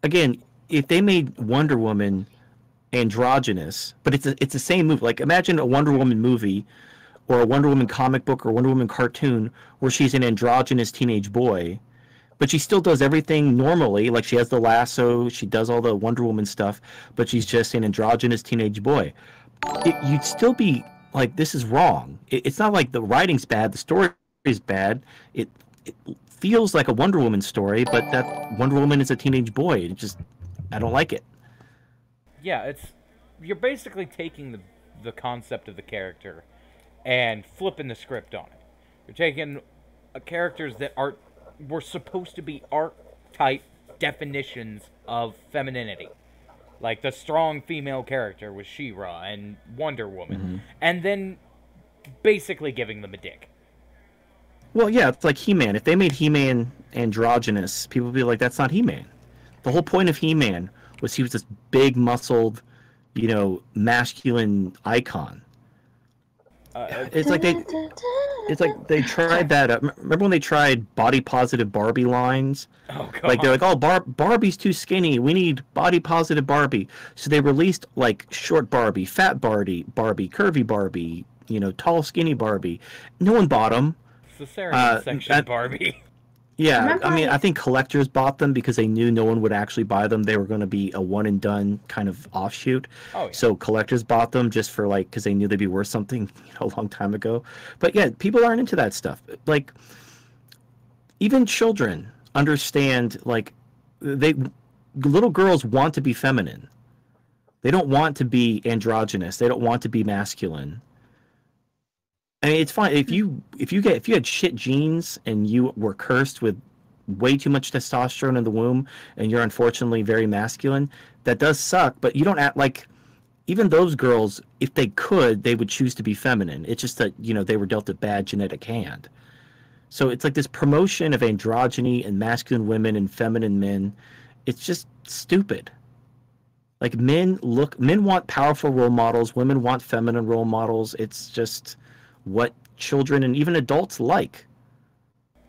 again, if they made Wonder Woman androgynous, but it's the same movie. Like, imagine a Wonder Woman movie or a Wonder Woman comic book or Wonder Woman cartoon where she's an androgynous teenage boy, but she still does everything normally. Like, she has the lasso, she does all the Wonder Woman stuff, but she's just an androgynous teenage boy. You'd still be like, this is wrong. It's not like the writing's bad, the story is bad. It feels like a Wonder Woman story, but that Wonder Woman is a teenage boy. I don't like it. yeah, you're basically taking the concept of the character and flipping the script on it. You're taking characters that were supposed to be archetype definitions of femininity. Like, the strong female character was She-Ra and Wonder Woman. And then basically giving them a dick. Well, yeah, it's like He-Man. If they made He-Man androgynous, people would be like, that's not He-Man. The whole point of He-Man was he was this big, muscled, masculine icon. It's like they tried that. Remember when they tried body positive Barbie lines? Oh, God. Like, they're like, oh, Barbie's too skinny. We need body positive Barbie. So they released like short Barbie, fat Barbie, curvy Barbie, tall skinny Barbie. No one bought them. Cesarean section Barbie. Yeah, I mean, I think collectors bought them because they knew no one would actually buy them. They were going to be a one and done kind of offshoot. Oh, yeah. So collectors bought them just for because they knew they'd be worth something a long time ago. But yeah, people aren't into that stuff. Like, even children understand, little girls want to be feminine. They don't want to be androgynous. They don't want to be masculine. I mean, it's fine if you had shit genes and you were cursed with way too much testosterone in the womb and you're unfortunately very masculine. That does suck, but you don't act like, even those girls, if they could, they would choose to be feminine. It's just that they were dealt a bad genetic hand. So it's like this promotion of androgyny and masculine women and feminine men. It's just stupid. Like, men want powerful role models. Women want feminine role models. It's just what children and even adults like.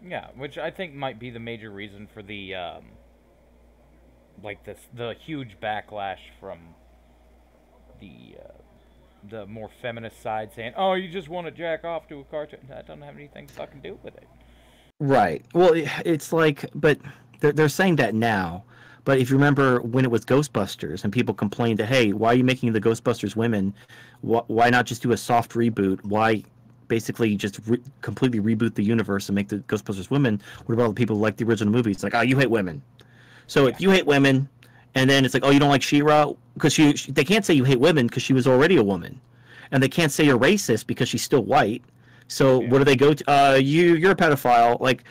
Yeah, which I think might be the major reason for the the huge backlash from the more feminist side saying, "Oh, you just want to jack off to a cartoon." That doesn't have anything to fucking do with it. Right. Well, it's like, but they're saying that now. But if you remember when it was Ghostbusters and people complained that, hey, why are you making the Ghostbusters women? Why not just do a soft reboot? Why basically just completely reboot the universe and make the Ghostbusters women? What about all the people who like the original movie? It's like, oh, you hate women. So if you hate women, and then it's like, oh, you don't like She-Ra? Because they can't say you hate women because she was already a woman. And they can't say you're racist because she's still white. So what do they go to? You're a pedophile. Like,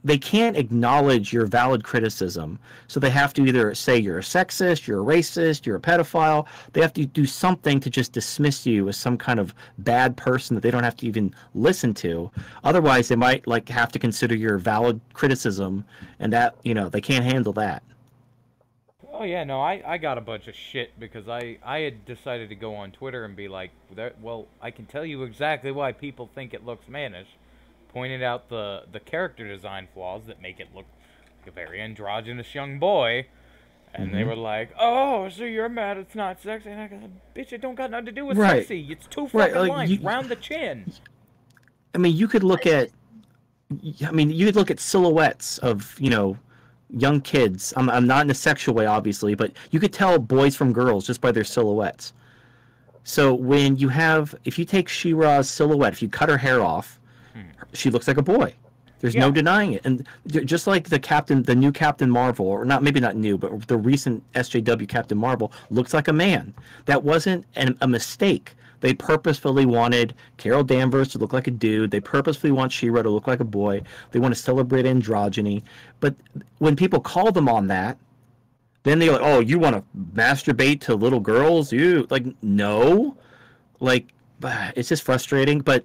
they can't acknowledge your valid criticism. So they have to either say you're a sexist, you're a racist, you're a pedophile. They have to do something to just dismiss you as some kind of bad person that they don't have to even listen to. Otherwise, they might have to consider your valid criticism, and that, they can't handle that. Oh yeah, no, I got a bunch of shit because I had decided to go on Twitter and be like, well, I can tell you exactly why people think it looks mannish. Pointed out the character design flaws that make it look like a very androgynous young boy. And they were like, oh, so you're mad it's not sexy? And I go, bitch, it don't got nothing to do with sexy. It's two fucking like, lines round the chin. I mean, you could look at silhouettes of, young kids. I'm not in a sexual way, obviously, but you could tell boys from girls just by their silhouettes. So if you take She-Ra's silhouette, if you cut her hair off, she looks like a boy. There's no denying it. And just like the new Captain Marvel, or maybe not new, but the recent SJW Captain Marvel looks like a man. That wasn't a mistake. They purposefully wanted Carol Danvers to look like a dude. They purposefully want She-Ra to look like a boy. They want to celebrate androgyny. But when people call them on that, then they're like, oh, you want to masturbate to little girls? You no. It's just frustrating. But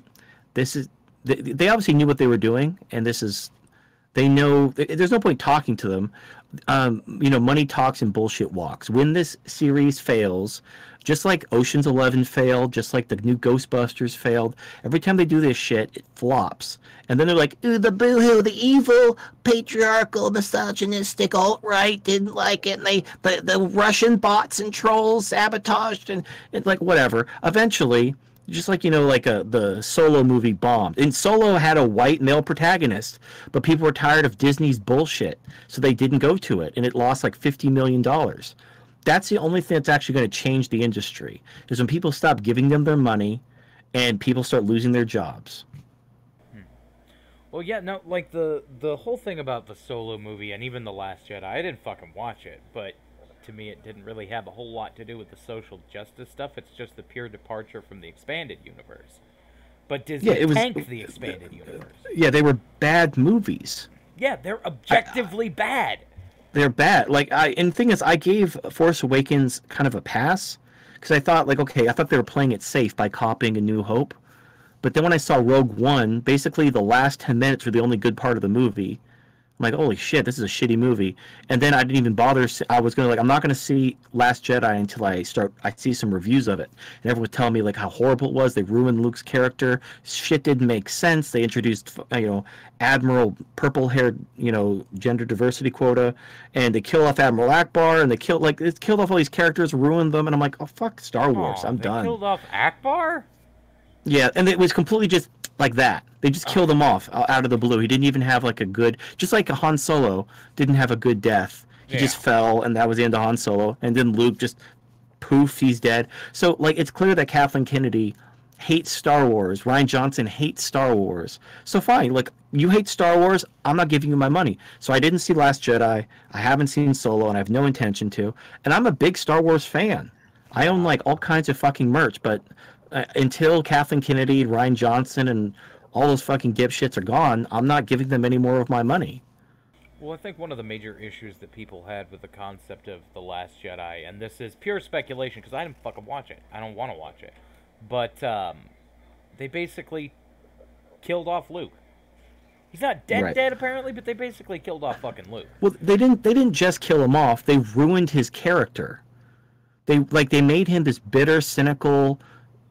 this is... They obviously knew what they were doing, and they know there's no point talking to them. Money talks and bullshit walks. When this series fails, just like Ocean's 11 failed, just like the new Ghostbusters failed, every time they do this shit, it flops. And then they're like, ooh, the boohoo, the evil, patriarchal, misogynistic alt-right didn't like it, and the Russian bots and trolls sabotaged, and whatever. Eventually, just like, the Solo movie bombed. And Solo had a white male protagonist, but people were tired of Disney's bullshit, so they didn't go to it, and it lost like $50 million. That's the only thing that's actually going to change the industry, is when people stop giving them their money and people start losing their jobs. Well, yeah, no, the whole thing about the Solo movie and even The Last Jedi, I didn't fucking watch it, but... to me, it didn't really have a whole lot to do with the social justice stuff. It's just the pure departure from the expanded universe. But Disney tanked the expanded universe. Yeah, they were bad movies. Yeah, they're objectively bad. They're bad. And the thing is, I gave Force Awakens kind of a pass because I thought, I thought they were playing it safe by copying A New Hope. But then when I saw Rogue One, basically the last 10 minutes were the only good part of the movie. I'm like, holy shit, this is a shitty movie. And then I didn't even bother. I was going to I'm not going to see Last Jedi until I see some reviews of it. And everyone was telling me how horrible it was. They ruined Luke's character. Shit didn't make sense. They introduced, Admiral purple-haired, gender diversity quota. And they killed off Admiral Akbar. And they killed off all these characters, ruined them. And I'm like, oh, fuck Star Wars. I'm done. They killed off Akbar? Yeah, and it was completely just like that. They just killed him off out of the blue. He didn't even have a good... Just like Han Solo didn't have a good death. He just fell, and that was the end of Han Solo. And then Luke just... poof, he's dead. So, it's clear that Kathleen Kennedy hates Star Wars. Rian Johnson hates Star Wars. So fine, you hate Star Wars, I'm not giving you my money. So I didn't see Last Jedi. I haven't seen Solo, and I have no intention to. And I'm a big Star Wars fan. I own, all kinds of fucking merch, but... until Kathleen Kennedy, Rian Johnson, and all those fucking dipshits are gone, I'm not giving them any more of my money. Well, I think one of the major issues that people had with the concept of The Last Jedi, and this is pure speculation because I didn't fucking watch it. I don't want to watch it. But they basically killed off Luke. He's not dead apparently, but they basically killed off fucking Luke. Well, they didn't just kill him off. They ruined his character. They made him this bitter, cynical,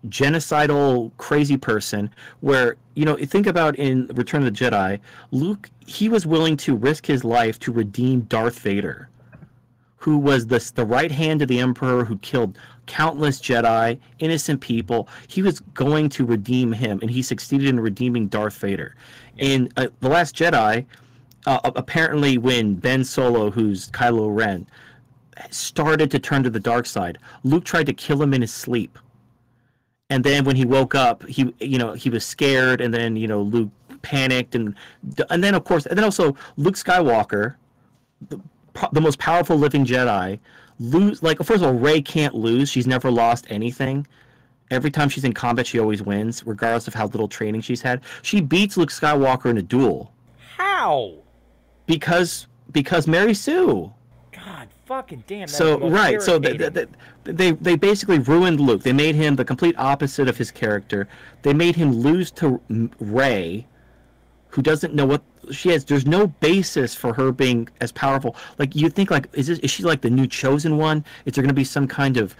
genocidal crazy person where think about in Return of the Jedi, Luke, he was willing to risk his life to redeem Darth Vader, who was the right hand of the Emperor, who killed countless Jedi, innocent people. He was going to redeem him, and he succeeded in redeeming Darth Vader. In The Last Jedi, apparently when Ben Solo, who's Kylo Ren, started to turn to the dark side, Luke tried to kill him in his sleep. And then when he woke up, he was scared, and then Luke panicked, and then also Luke Skywalker, the most powerful living Jedi, first of all, Rey can't lose. She's never lost anything. Every time she's in combat, she always wins, regardless of how little training she's had. She beats Luke Skywalker in a duel. How? Because Mary Sue. God fucking damn. So they basically ruined Luke. They made him the complete opposite of his character. They made him lose to Rey, who doesn't know what there's no basis for her being as powerful. Like you think like is she like the new chosen one? Is there going to be some kind of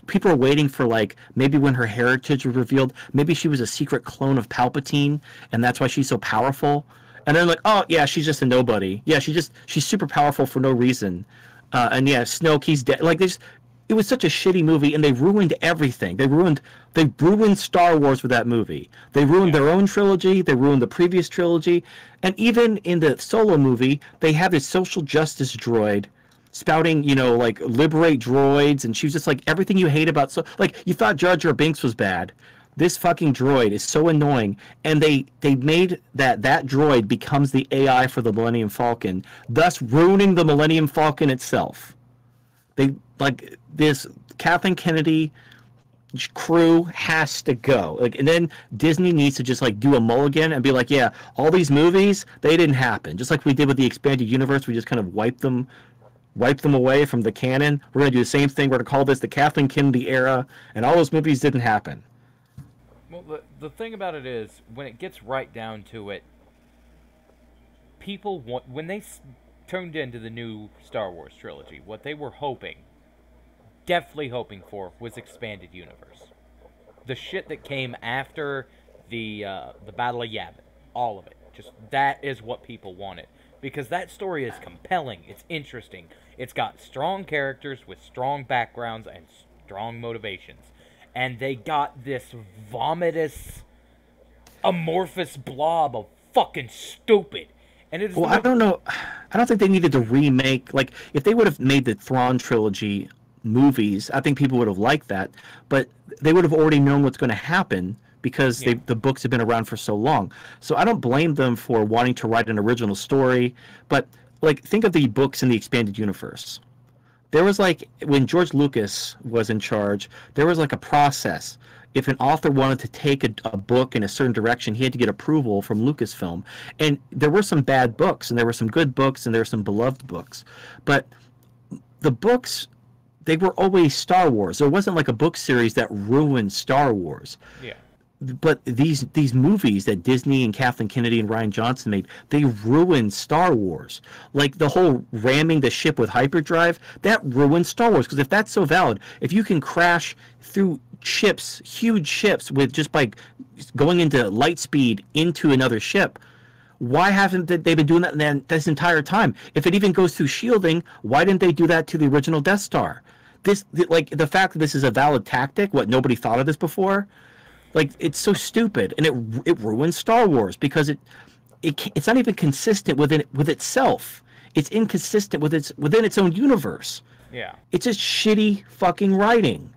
people are waiting for like maybe when her heritage was revealed, maybe she was a secret clone of Palpatine and that's why she's so powerful. And then like, oh yeah, she's just a nobody. Yeah, she's super powerful for no reason. And yeah, Snoke, he's dead. Like it was such a shitty movie, and they ruined everything. They ruined Star Wars with that movie. They ruined their own trilogy. They ruined the previous trilogy, and even in the Solo movie, they have this social justice droid spouting, like liberate droids, and she was just like everything you hate about. So like you thought Jar Jar Binks was bad. This fucking droid is so annoying, and they made that droid becomes the AI for the Millennium Falcon, thus ruining the Millennium Falcon itself. They like this Kathleen Kennedy crew has to go. Like, and then Disney needs to just like do a mulligan and be like, yeah, all these movies, they didn't happen. Just like we did with the expanded universe, we just kind of wipe them away from the canon. We're gonna do the same thing. We're gonna call this the Kathleen Kennedy era, and all those movies didn't happen. Well, the thing about it is, when it gets right down to it, people want, when they turned into the new Star Wars trilogy, what they were definitely hoping for, was expanded universe. The shit that came after the Battle of Yavin, all of it, just that is what people wanted, because that story is compelling, it's interesting, it's got strong characters with strong backgrounds and strong motivations, and they got this vomitous, amorphous blob of fucking stupid. And it is I don't know. I don't think they needed to remake. Like, if they would have made the Thrawn trilogy movies, I think people would have liked that. But they would have already known what's going to happen because the books have been around for so long. So I don't blame them for wanting to write an original story. But, like, think of the books in the expanded universe. There was, like, when George Lucas was in charge, there was, like, a process. If an author wanted to take a book in a certain direction, he had to get approval from Lucasfilm. And there were some bad books, and there were some good books, and there were some beloved books. But the books, they were always Star Wars. There wasn't like a book series that ruined Star Wars. Yeah. But these movies that Disney and Kathleen Kennedy and Rian Johnson made, they ruined Star Wars. Like the whole ramming the ship with hyperdrive, that ruined Star Wars. Because if that's so valid, if you can crash through ships, huge ships, with just by going into light speed into another ship, why haven't they been doing that this entire time? If it even goes through shielding, why didn't they do that to the original Death Star? Like the fact that this is a valid tactic, what, nobody thought of this before? Like, it's so stupid, and it ruins Star Wars because it's not even consistent with itself. It's inconsistent within its own universe. Yeah. It's just shitty fucking writing.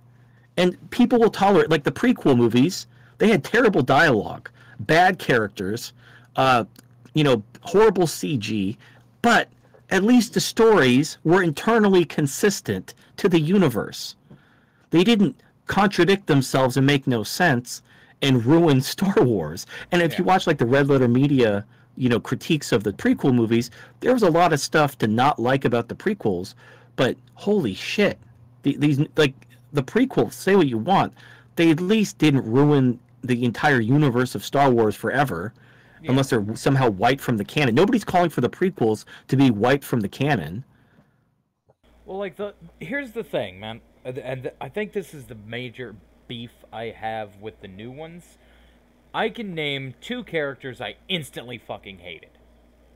And people will tolerate, like the prequel movies, they had terrible dialogue, bad characters, horrible CG, but at least the stories were internally consistent to the universe. They didn't contradict themselves and make no sense and ruin Star Wars. And if you watch like the Red Letter Media, critiques of the prequel movies, there was a lot of stuff to not like about the prequels, but holy shit, these like the prequels, say what you want, they at least didn't ruin the entire universe of Star Wars forever, unless they're somehow wiped from the canon. Nobody's calling for the prequels to be wiped from the canon. Well, like, here's the thing, man, and I think this is the major beef I have with the new ones. I can name 2 characters I instantly fucking hated.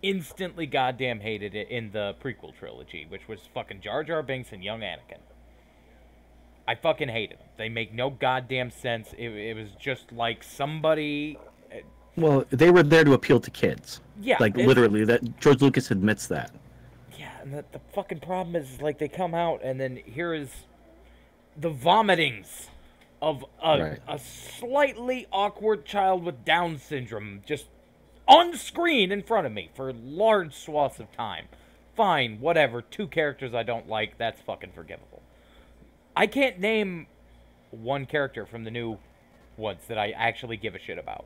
Instantly goddamn hated it in the prequel trilogy, which was fucking Jar Jar Binks and young Anakin. I fucking hated them. They make no goddamn sense. It was just like somebody... Well, they were there to appeal to kids. Yeah. Like, literally, that George Lucas admits that. Yeah, and the fucking problem is, like, they come out, and then here is the vomitings of a slightly awkward child with Down syndrome just on screen in front of me for large swaths of time. Fine, whatever. 2 characters I don't like, that's fucking forgivable. I can't name one character from the new ones that I actually give a shit about.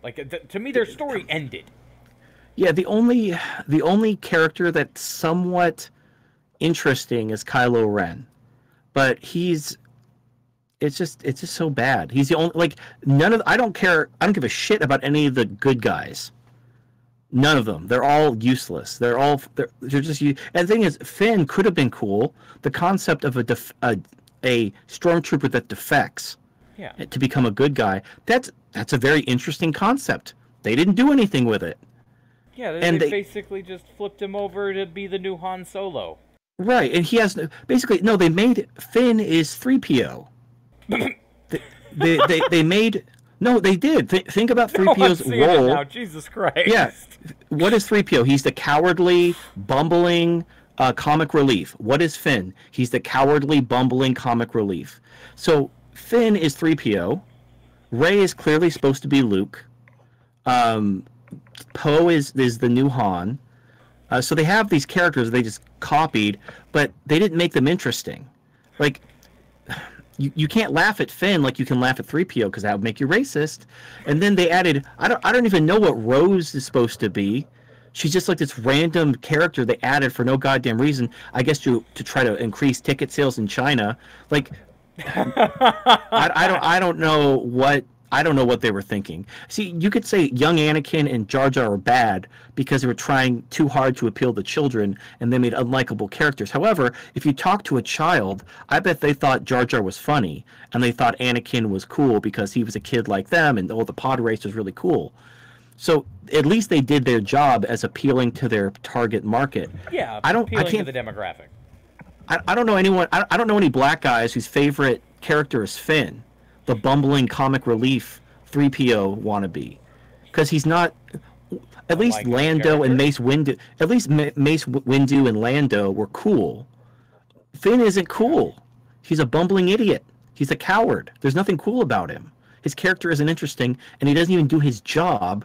Like, to me, their story ended. Yeah, the only character that's somewhat interesting is Kylo Ren, but it's just so bad. He's the only, like, I don't give a shit about any of the good guys. None of them. They're all useless. They're just. And the thing is, Finn could have been cool. The concept of a stormtrooper that defects to become a good guy. That's a very interesting concept. They didn't do anything with it. Yeah, they basically just flipped him over to be the new Han Solo. Right, and he has basically no. They made Finn is 3PO. they made no. They did. Think about 3PO's role. Now, Jesus Christ. Yeah, what is 3PO? He's the cowardly, bumbling comic relief. What is Finn? He's the cowardly, bumbling comic relief. So Finn is 3PO. Rey is clearly supposed to be Luke. Poe is the new Han. So they have these characters they just copied, but they didn't make them interesting. Like, you can't laugh at Finn like you can laugh at 3PO because that would make you racist. And then they added, I don't even know what Rose is supposed to be. She's just like this random character they added for no goddamn reason. I guess to try to increase ticket sales in China. Like, I don't know what they were thinking. See, you could say young Anakin and Jar Jar are bad because they were trying too hard to appeal to children and they made unlikable characters. However, if you talk to a child, I bet they thought Jar Jar was funny and they thought Anakin was cool because he was a kid like them and the pod race was really cool. So at least they did their job as appealing to their target market. Yeah, appealing to the demographic. I don't know anyone. I don't know any black guys whose favorite character is Finn, the bumbling comic relief 3PO wannabe, because he's not. At least like Lando and Mace Windu. At least Mace Windu and Lando were cool. Finn isn't cool. He's a bumbling idiot. He's a coward. There's nothing cool about him. His character isn't interesting, and he doesn't even do his job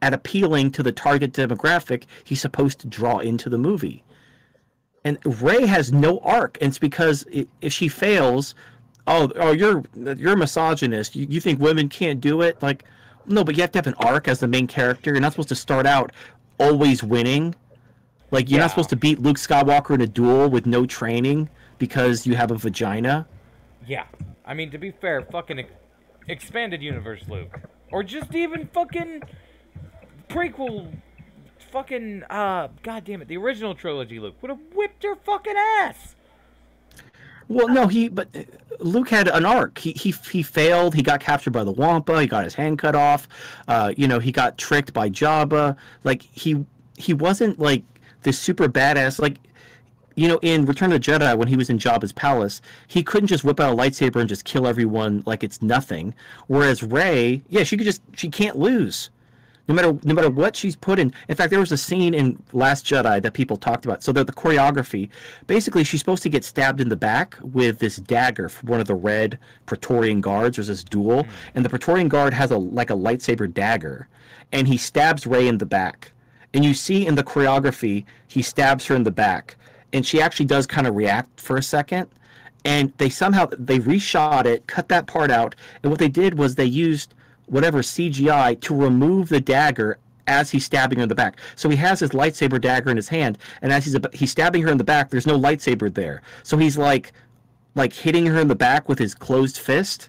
at appealing to the target demographic he's supposed to draw into the movie. And Rey has no arc, and it's because if she fails, you're a misogynist. You think women can't do it? Like, no, but you have to have an arc as the main character. You're not supposed to start out always winning. Like, you're not supposed to beat Luke Skywalker in a duel with no training because you have a vagina. Yeah. I mean, to be fair, fucking expanded universe Luke. Or just even fucking prequel fucking, god damn it, the original trilogy Luke would have whipped her fucking ass. Well, no, but Luke had an arc. He failed. He got captured by the Wampa. He got his hand cut off. He got tricked by Jabba. Like, he wasn't like this super badass. Like, in Return of the Jedi, when he was in Jabba's palace, he couldn't just whip out a lightsaber and just kill everyone like it's nothing. Whereas Rey, she can't lose. No matter what she's put in. In fact, there was a scene in Last Jedi that people talked about. So the choreography, basically, she's supposed to get stabbed in the back with this dagger from one of the red Praetorian guards. There's this duel, and the Praetorian guard has a lightsaber dagger, and he stabs Rey in the back. And you see in the choreography, he stabs her in the back, and she actually does kind of react for a second. And they reshot it, cut that part out, and what they did was they used whatever CGI to remove the dagger as he's stabbing her in the back. So he has his lightsaber dagger in his hand, and as he's stabbing her in the back, there's no lightsaber there. So he's like hitting her in the back with his closed fist,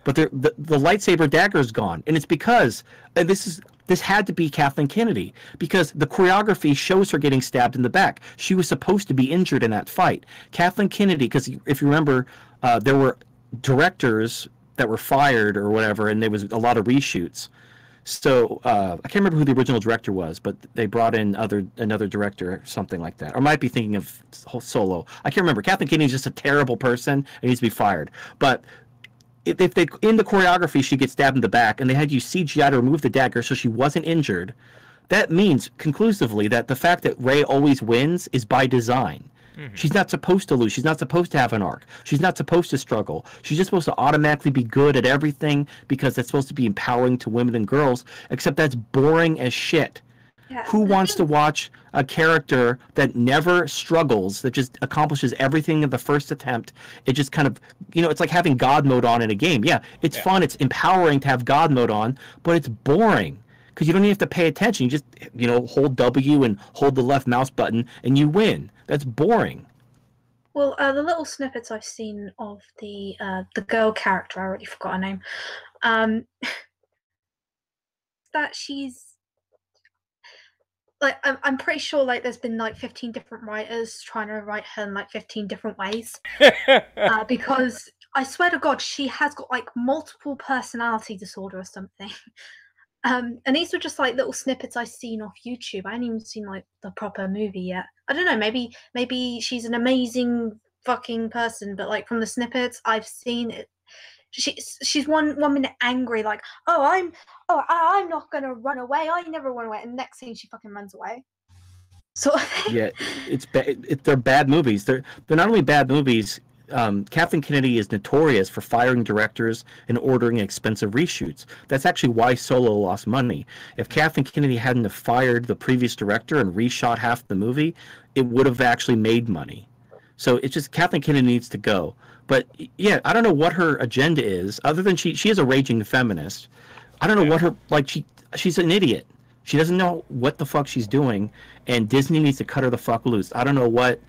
but the lightsaber dagger is gone, and it's because this had to be Kathleen Kennedy, because the choreography shows her getting stabbed in the back. She was supposed to be injured in that fight. Kathleen Kennedy, because if you remember, there were directors that were fired or whatever, and there was a lot of reshoots. So I can't remember who the original director was, but they brought in another director or something like that. Or I might be thinking of Solo. I can't remember. Kathleen Kennedy is just a terrible person and needs to be fired. But if they in the choreography she gets stabbed in the back and they had you CGI to remove the dagger so she wasn't injured, that means conclusively that the fact that Rey always wins is by design. Mm-hmm. She's not supposed to lose. She's not supposed to have an arc. She's not supposed to struggle. She's just supposed to automatically be good at everything because that's supposed to be empowering to women and girls, except that's boring as shit. Yeah. Who wants to watch a character that never struggles, that just accomplishes everything in the first attempt? It just kind of, it's like having God mode on in a game. Yeah, it's fun. It's empowering to have God mode on, but it's boring because you don't even have to pay attention. You just, hold W and hold the left mouse button and you win. That's boring. Well, the little snippets I've seen of the girl character, I already forgot her name, that she's like I'm pretty sure like there's been like 15 different writers trying to write her in like 15 different ways. Because I swear to God, she has got like multiple personality disorder or something. And these were just like little snippets I've seen off YouTube. I haven't even seen like the proper movie yet. I don't know. Maybe she's an amazing fucking person, but like from the snippets I've seen, she's one minute angry, like, I'm not gonna run away. I never run away, and next thing she fucking runs away. So yeah, they're bad movies. They're not only bad movies. Kathleen Kennedy is notorious for firing directors and ordering expensive reshoots. That's actually why Solo lost money. If Kathleen Kennedy hadn't have fired the previous director and reshot half the movie, it would have actually made money. So it's just Kathleen Kennedy needs to go. But yeah, I don't know what her agenda is, other than she is a raging feminist. I don't know what her, like, she's an idiot. She doesn't know what the fuck she's doing, and Disney needs to cut her the fuck loose. I don't know what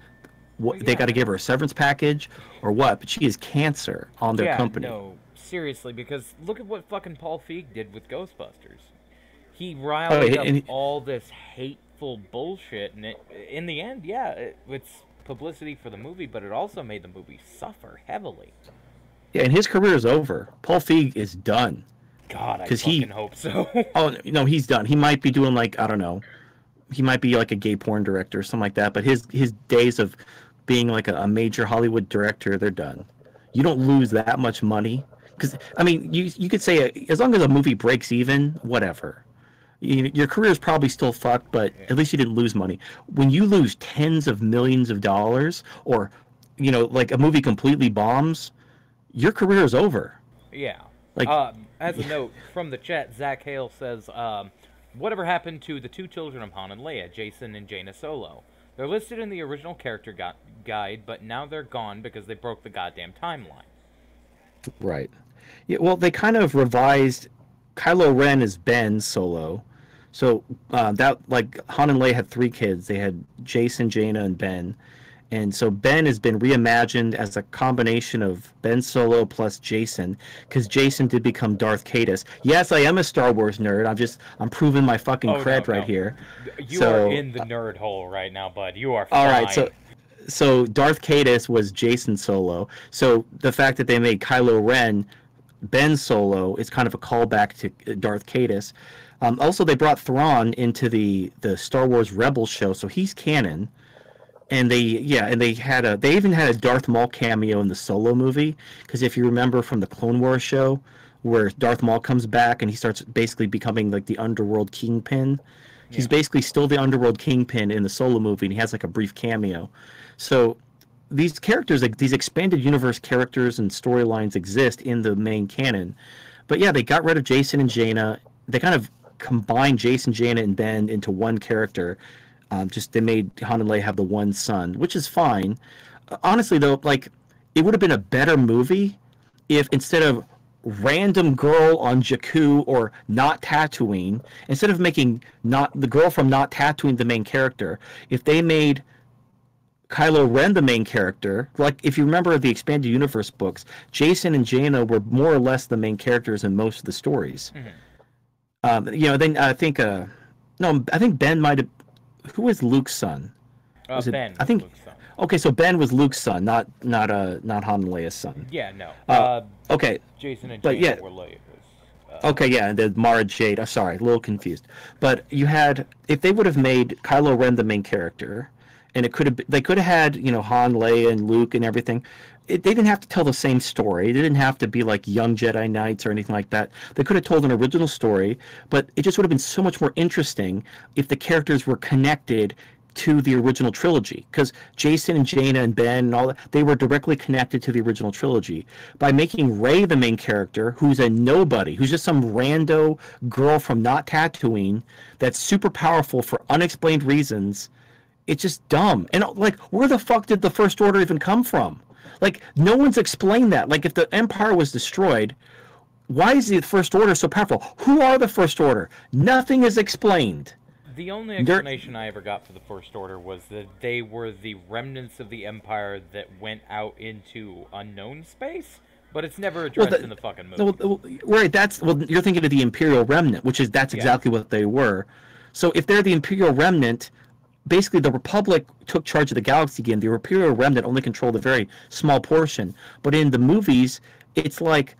they got to give her a severance package or what, but she is cancer on their company. No, seriously, because look at what fucking Paul Feig did with Ghostbusters. He riled up all this hateful bullshit, and in the end, it's publicity for the movie, but it also made the movie suffer heavily. Yeah, and his career is over. Paul Feig is done. God, I fucking hope so. Oh, no, he's done. He might be doing, like, I don't know, he might be like a gay porn director or something like that, but his days of being like a major Hollywood director, they're done. You don't lose that much money. Because, I mean, you could say as long as a movie breaks even, whatever. Your career is probably still fucked, but at least you didn't lose money. When you lose tens of millions of dollars, or, like a movie completely bombs, your career is over. Yeah. Like, as a note from the chat, Zach Hale says, whatever happened to the two children of Han and Leia, Jason and Jaina Solo? They're listed in the original character guide, but now they're gone because they broke the goddamn timeline. Right. Yeah, well, they kind of revised Kylo Ren as Ben Solo. So that, like, Han and Leia had 3 kids. They had Jason, Jaina, and Ben. And so Ben has been reimagined as a combination of Ben Solo plus Jason, because Jason did become Darth Caedus. Yes, I am a Star Wars nerd. I'm proving my fucking cred right here. You are in the nerd hole right now, bud. You are fine. All right, so Darth Caedus was Jason Solo. So the fact that they made Kylo Ren Ben Solo is kind of a callback to Darth Caedus. Also, they brought Thrawn into the Star Wars Rebels show, so he's canon. And they even had a Darth Maul cameo in the Solo movie, because if you remember from the Clone Wars show, where Darth Maul comes back and he starts basically becoming like the underworld kingpin, he's basically still the underworld kingpin in the Solo movie, and he has like a brief cameo. So these characters, like these expanded universe characters and storylines, exist in the main canon. But yeah, they got rid of Jason and Jaina. They kind of combined Jason, Jaina, and Ben into one character. They made Han and Leia have the one son, which is fine. Honestly, though, like, it would have been a better movie if instead of random girl on Jakku or not Tatooine, instead of making not the girl from not Tatooine the main character, if they made Kylo Ren the main character. Like, if you remember the Expanded Universe books, Jason and Jaina were more or less the main characters in most of the stories. Mm-hmm. Then I think Ben might have. Who was Luke's son? Ben. I think. Luke's son. Okay, so Ben was Luke's son, not Han and Leia's son. Yeah, no. Okay. Jason and Jaina were Leia's. Okay, yeah, and the Mara Jade. I'm sorry, a little confused. But if they would have made Kylo Ren the main character, and they could have had Han, Leia, and Luke and everything. They didn't have to tell the same story. They didn't have to be like young Jedi Knights or anything like that. They could have told an original story, but it just would have been so much more interesting if the characters were connected to the original trilogy. Because Jason and Jaina and Ben and all that, they were directly connected to the original trilogy. By making Rey the main character, who's a nobody, who's just some rando girl from not Tatooine that's super powerful for unexplained reasons, it's just dumb. And like, where the fuck did the First Order even come from? Like, no one's explained that. Like, if the Empire was destroyed, why is the First Order so powerful? Who are the First Order? Nothing is explained. The only explanation I ever got for the First Order was that they were the remnants of the Empire that went out into unknown space, but it's never addressed in the fucking movie. Right, you're thinking of the Imperial Remnant, that's exactly what they were. So if they're the Imperial Remnant, basically the Republic took charge of the galaxy again. The Imperial Remnant only controlled a very small portion. But in the movies, it's like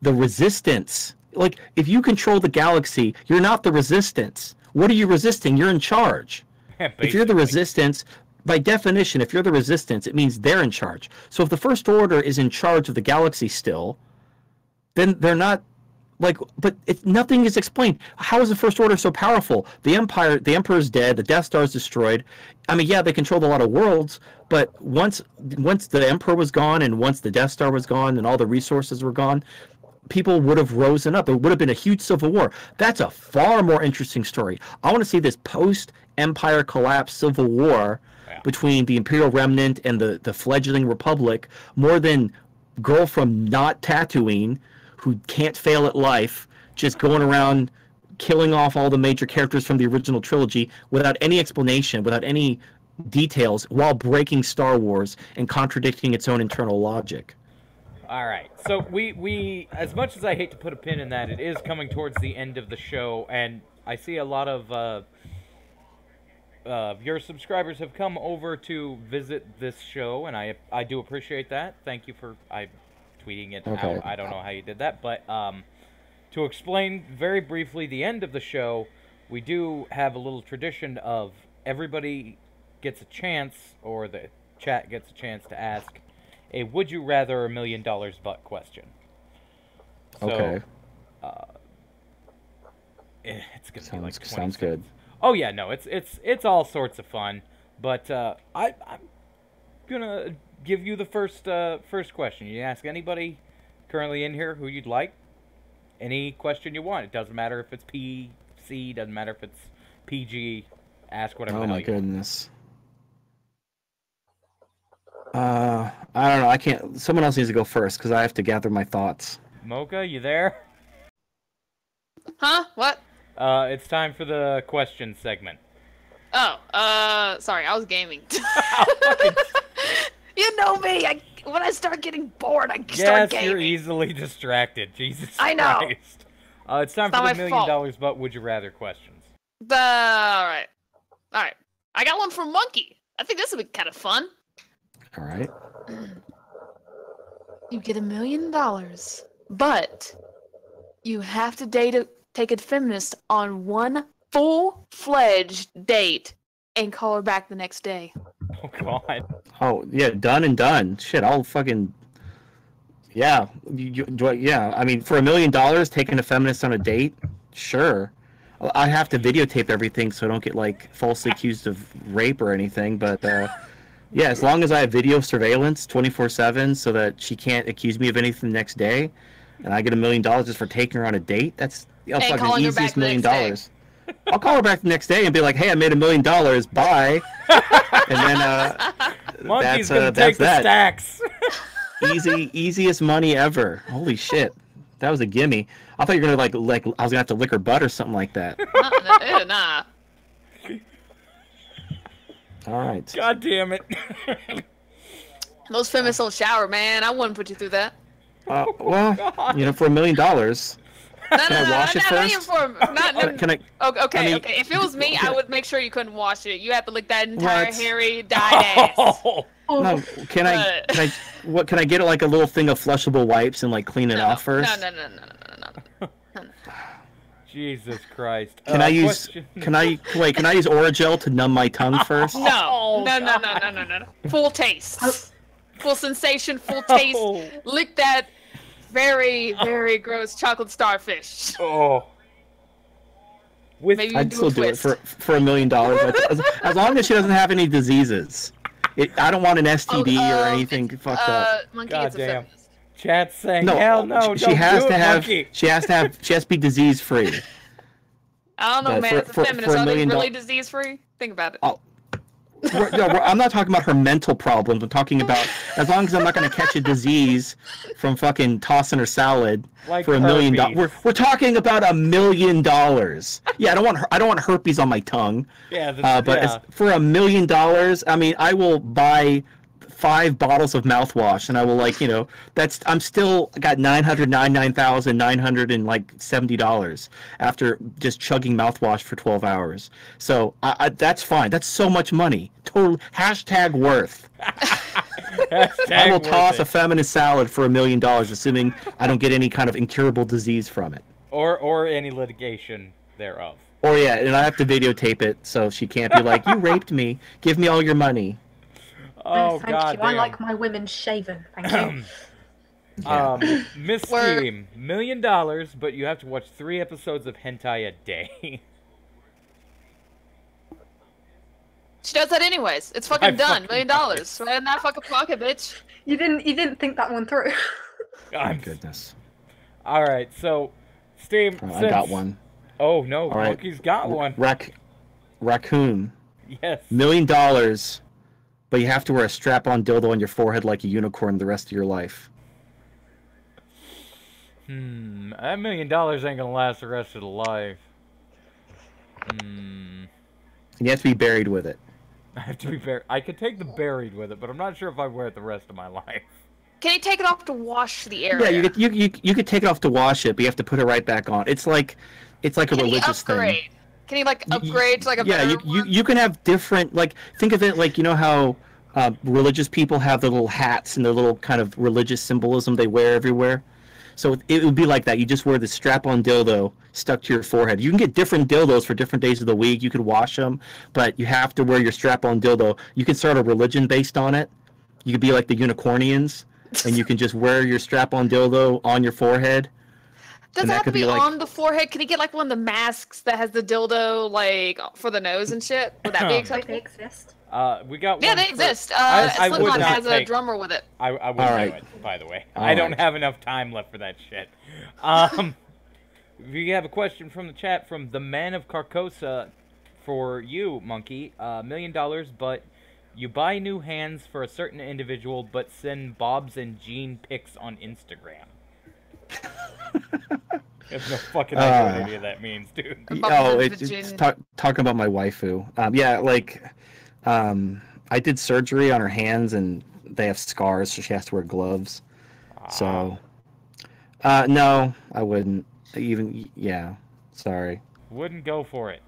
the Resistance. Like, if you control the galaxy, you're not the Resistance. What are you resisting? You're in charge. If you're the Resistance, by definition, if you're the Resistance, it means they're in charge. So if the First Order is in charge of the galaxy still, then they're not, like, but nothing is explained. How is the First Order so powerful? The Emperor's dead, the Death Star's destroyed. I mean, yeah, they controlled a lot of worlds, but once the Emperor was gone and once the Death Star was gone and all the resources were gone, people would have risen up. There would have been a huge civil war. That's a far more interesting story. I want to see this post-Empire collapse civil war between the Imperial Remnant and the fledgling Republic, more than girl from not Tatooine who can't fail at life, just going around killing off all the major characters from the original trilogy without any explanation, without any details, while breaking Star Wars and contradicting its own internal logic. All right, so we as much as I hate to put a pin in that, it is coming towards the end of the show, and I see a lot of your subscribers have come over to visit this show, and I do appreciate that. Thank you for tweeting it out. I don't know how you did that, but to explain very briefly the end of the show, we do have a little tradition of everybody gets a chance, or the chat gets a chance to ask a would you rather $1 million but question. So, Okay. It's gonna be like 20 sounds good. Oh yeah, no, it's all sorts of fun, but I'm gonna give you the first question. You ask anybody currently in here who you'd like any question you want. It doesn't matter if it's PC, doesn't matter if it's PG. Ask whatever. Oh the hell my you goodness. I don't know. I can't. Someone else needs to go first because I have to gather my thoughts. want. Moka, you there? Huh? What? It's time for the question segment. Oh, sorry, I was gaming. You know me. When I start getting bored, I start gaming. Yes, you're easily distracted. Jesus I know. Christ. It's time for the $1 million but would you rather questions. All right. I got one from Monkey. I think this will be kind of fun. All right. You get $1 million, but you have to take a feminist on one full-fledged date and call her back the next day. Oh God. Oh yeah, done and done. Shit, I'll fucking. Yeah, yeah. I mean, for $1 million, taking a feminist on a date, sure. I have to videotape everything so I don't get like falsely accused of rape or anything. But yeah, as long as I have video surveillance 24/7, so that she can't accuse me of anything the next day, and I get $1 million just for taking her on a date, that's fucking easiest $1 million. I'll call her back the next day and be like, "Hey, I made $1 million. Bye." And then Monkey's gonna take the stacks. Easiest money ever. Holy shit, that was a gimme. I thought you were gonna like I was gonna have to lick her butt or something like that. Nah. All right. God damn it. Those feminists don't shower, man. I wouldn't put you through that. Well, you know, for $1 million. Can I wash it first? Can I? Okay. If it was me, I would make sure you couldn't wash it. You have to lick that entire hairy, dyed ass. No, can I get like a little thing of flushable wipes and like clean it off first? No. Jesus Christ. Can I use Orajel to numb my tongue first? No. Full taste. Full sensation, full taste. Lick that very, very gross chocolate starfish. Oh. I'd still do it for $1 million. As long as she doesn't have any diseases. I don't want an STD or anything fucked up. Monkey, God it's a damn. feminist. Chat's saying, hell no, she has to be disease free. I don't know, man. It's a feminist. Are they really disease free? Think about it. I'm not talking about her mental problems. I'm talking about as long as I'm not going to catch a disease from fucking tossing her salad like for $1 million. We're talking about $1 million. Yeah, I don't want herpes on my tongue. Yeah, but for $1 million, I mean, I will buy 5 bottles of mouthwash, and I will like, I'm still got $970 after just chugging mouthwash for 12 hours. So that's fine. That's so much money. Total #worth. I will toss a feminist salad for $1 million, assuming I don't get any kind of incurable disease from it, or any litigation thereof. Or yeah, and I have to videotape it so she can't be like, "You raped me. Give me all your money." Oh, thank God you. damn. I like my women shaven. Thank you. Miss Steam, $1 million, but you have to watch 3 episodes of hentai a day. She does that anyways. It's fucking done. $1 million. Right in that fucking pocket, bitch. You didn't think that one through. Oh, goodness. All right, so Steam. I got one. Oh no, All right. Monkey's got one. Raccoon. Yes. $1 million, but you have to wear a strap-on dildo on your forehead like a unicorn the rest of your life. That $1 million ain't gonna last the rest of the life. And you have to be buried with it. I have to be buried. I could take the buried with it, but I'm not sure if I wear it the rest of my life. Can you take it off to wash the area? Yeah, you could take it off to wash it, but you have to put it right back on. It's like a religious thing. Can you like upgrade to like a better one? you can have different, like, think of it like, you know how religious people have the little hats and their little kind of religious symbolism they wear everywhere? So it would be like that. You just wear the strap-on dildo stuck to your forehead. You can get different dildos for different days of the week. You could wash them, but you have to wear your strap-on dildo. You can start a religion based on it. You could be like the Unicornians, and you can just wear your strap-on dildo on your forehead. Does it have to be on the forehead? Can you get like one of the masks that has the dildo like for the nose and shit? Would that be acceptable? They exist. We got one. Yeah, they exist. Slipknot has a drummer with it. I wouldn't do it, by the way. I don't have enough time left for that shit. We have a question from the chat from the Man of Carcosa for you, Monkey. $1 million, but you buy new hands for a certain individual, but send Bob's and Jean pics on Instagram. I have no fucking idea what any of that means, dude. Oh, it's talking about my waifu. I did surgery on her hands, and they have scars, so she has to wear gloves. So, no, I wouldn't. Sorry. Wouldn't go for it.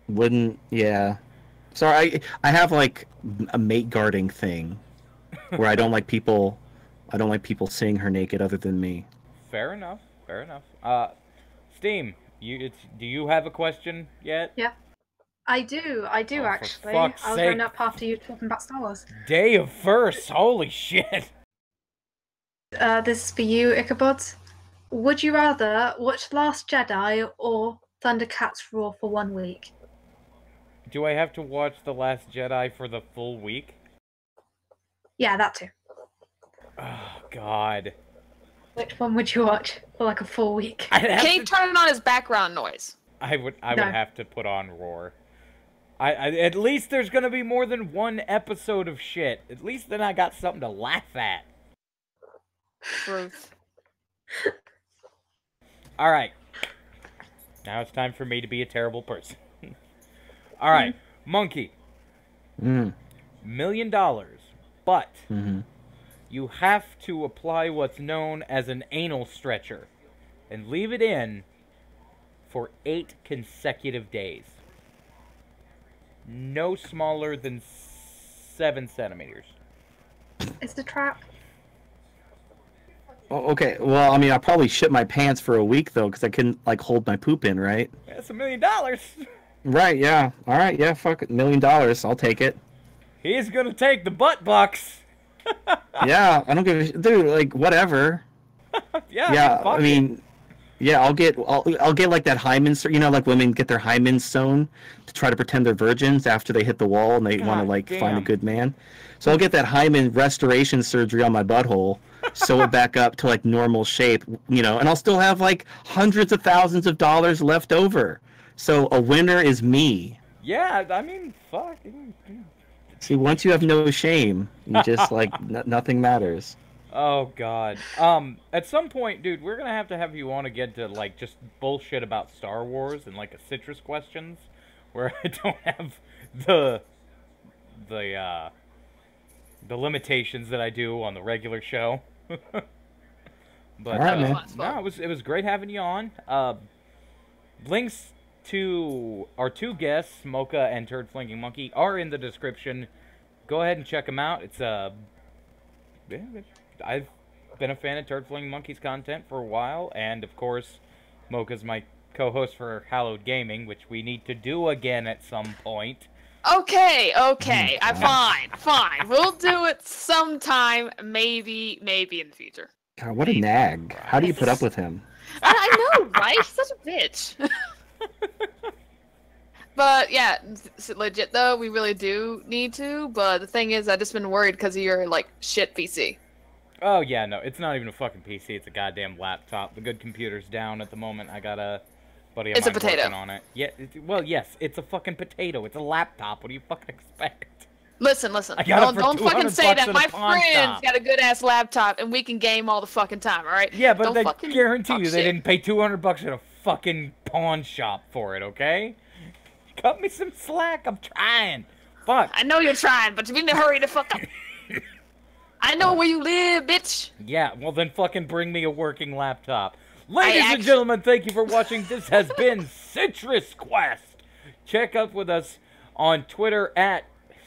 Wouldn't, yeah. Sorry, I have, like, a mate guarding thing, where I don't like people seeing her naked other than me. Fair enough. Fair enough. Steam, do you have a question yet? Yeah, I do actually. I was going up after you talking about Star Wars. Day of Verse, holy shit! This is for you, Ichabod. Would you rather watch Last Jedi or Thundercats Roar for 1 week? Do I have to watch The Last Jedi for the full week? Yeah, that too. Oh, God. Which one would you watch for like a full week? Can you turn it on as background noise? I would have to put on Roar. At least there's gonna be more than one episode of shit. At least then I got something to laugh at. Truth. Alright. Now it's time for me to be a terrible person. Alright, Monkey. $1 million, but you have to apply what's known as an anal stretcher and leave it in for 8 consecutive days. No smaller than 7 centimeters. It's the trap. Oh, okay, well, I mean, I'll probably shit my pants for a week, though, because I couldn't, like, hold my poop in, right? That's $1 million. Right, yeah. All right, yeah, fuck it. $1 million. I'll take it. He's gonna take the butt bucks. Yeah, I don't give a dude, like, whatever. Yeah, I mean, yeah, I'll get like that hymen, like women get their hymen sewn to try to pretend they're virgins after they hit the wall and they want to like find a good man. So I'll get that hymen restoration surgery on my butthole, sew it back up to like normal shape, and I'll still have like hundreds of thousands of dollars left over. So a winner is me. Yeah, I mean, fuck. See, once you have no shame, you just like nothing matters. Oh God. At some point, dude, we're gonna have you on again to like just bullshit about Star Wars and like a Citrus questions, where I don't have the the limitations that I do on the regular show. But Alright, man. no, it was great having you on. Links to our two guests, Moka and Turd Flinging Monkey, are in the description. Go ahead and check them out. It's I've been a fan of Turd Flinging Monkey's content for a while, and of course, Moka's my co-host for Hallowed Gaming, which we need to do again at some point. Okay. Fine. We'll do it sometime, maybe in the future. God, what a nag. How do you put up with him? I know, right? He's such a bitch. But yeah, legit though, we really do need to. But the thing is, I've just been worried because of your like shit PC. Oh yeah, no, it's not even a fucking PC. It's a goddamn laptop. The good computer's down at the moment. I got a buddy of mine working on it. Yeah, well, yes, it's a fucking potato. It's a laptop. What do you fucking expect? Listen. Don't fucking say that. My friend's got a good ass laptop, and we can game all the fucking time. All right? Yeah, but they guarantee you they didn't pay $200 at a fucking pawn shop for it. Okay? Cut me some slack. I'm trying. Fuck. I know you're trying, but you need to hurry the fuck up. I know where you live, bitch. Yeah, well then fucking bring me a working laptop. Ladies and gentlemen, thank you for watching. This has been Citrus Quest. Check up with us on Twitter at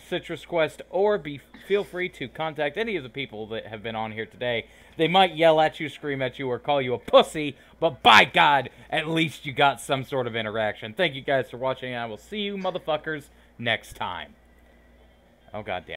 Citrus Quest, or feel free to contact any of the people that have been on here today. They might yell at you, scream at you, or call you a pussy, but by God, at least you got some sort of interaction. Thank you guys for watching, and I will see you motherfuckers next time. Oh, goddamn.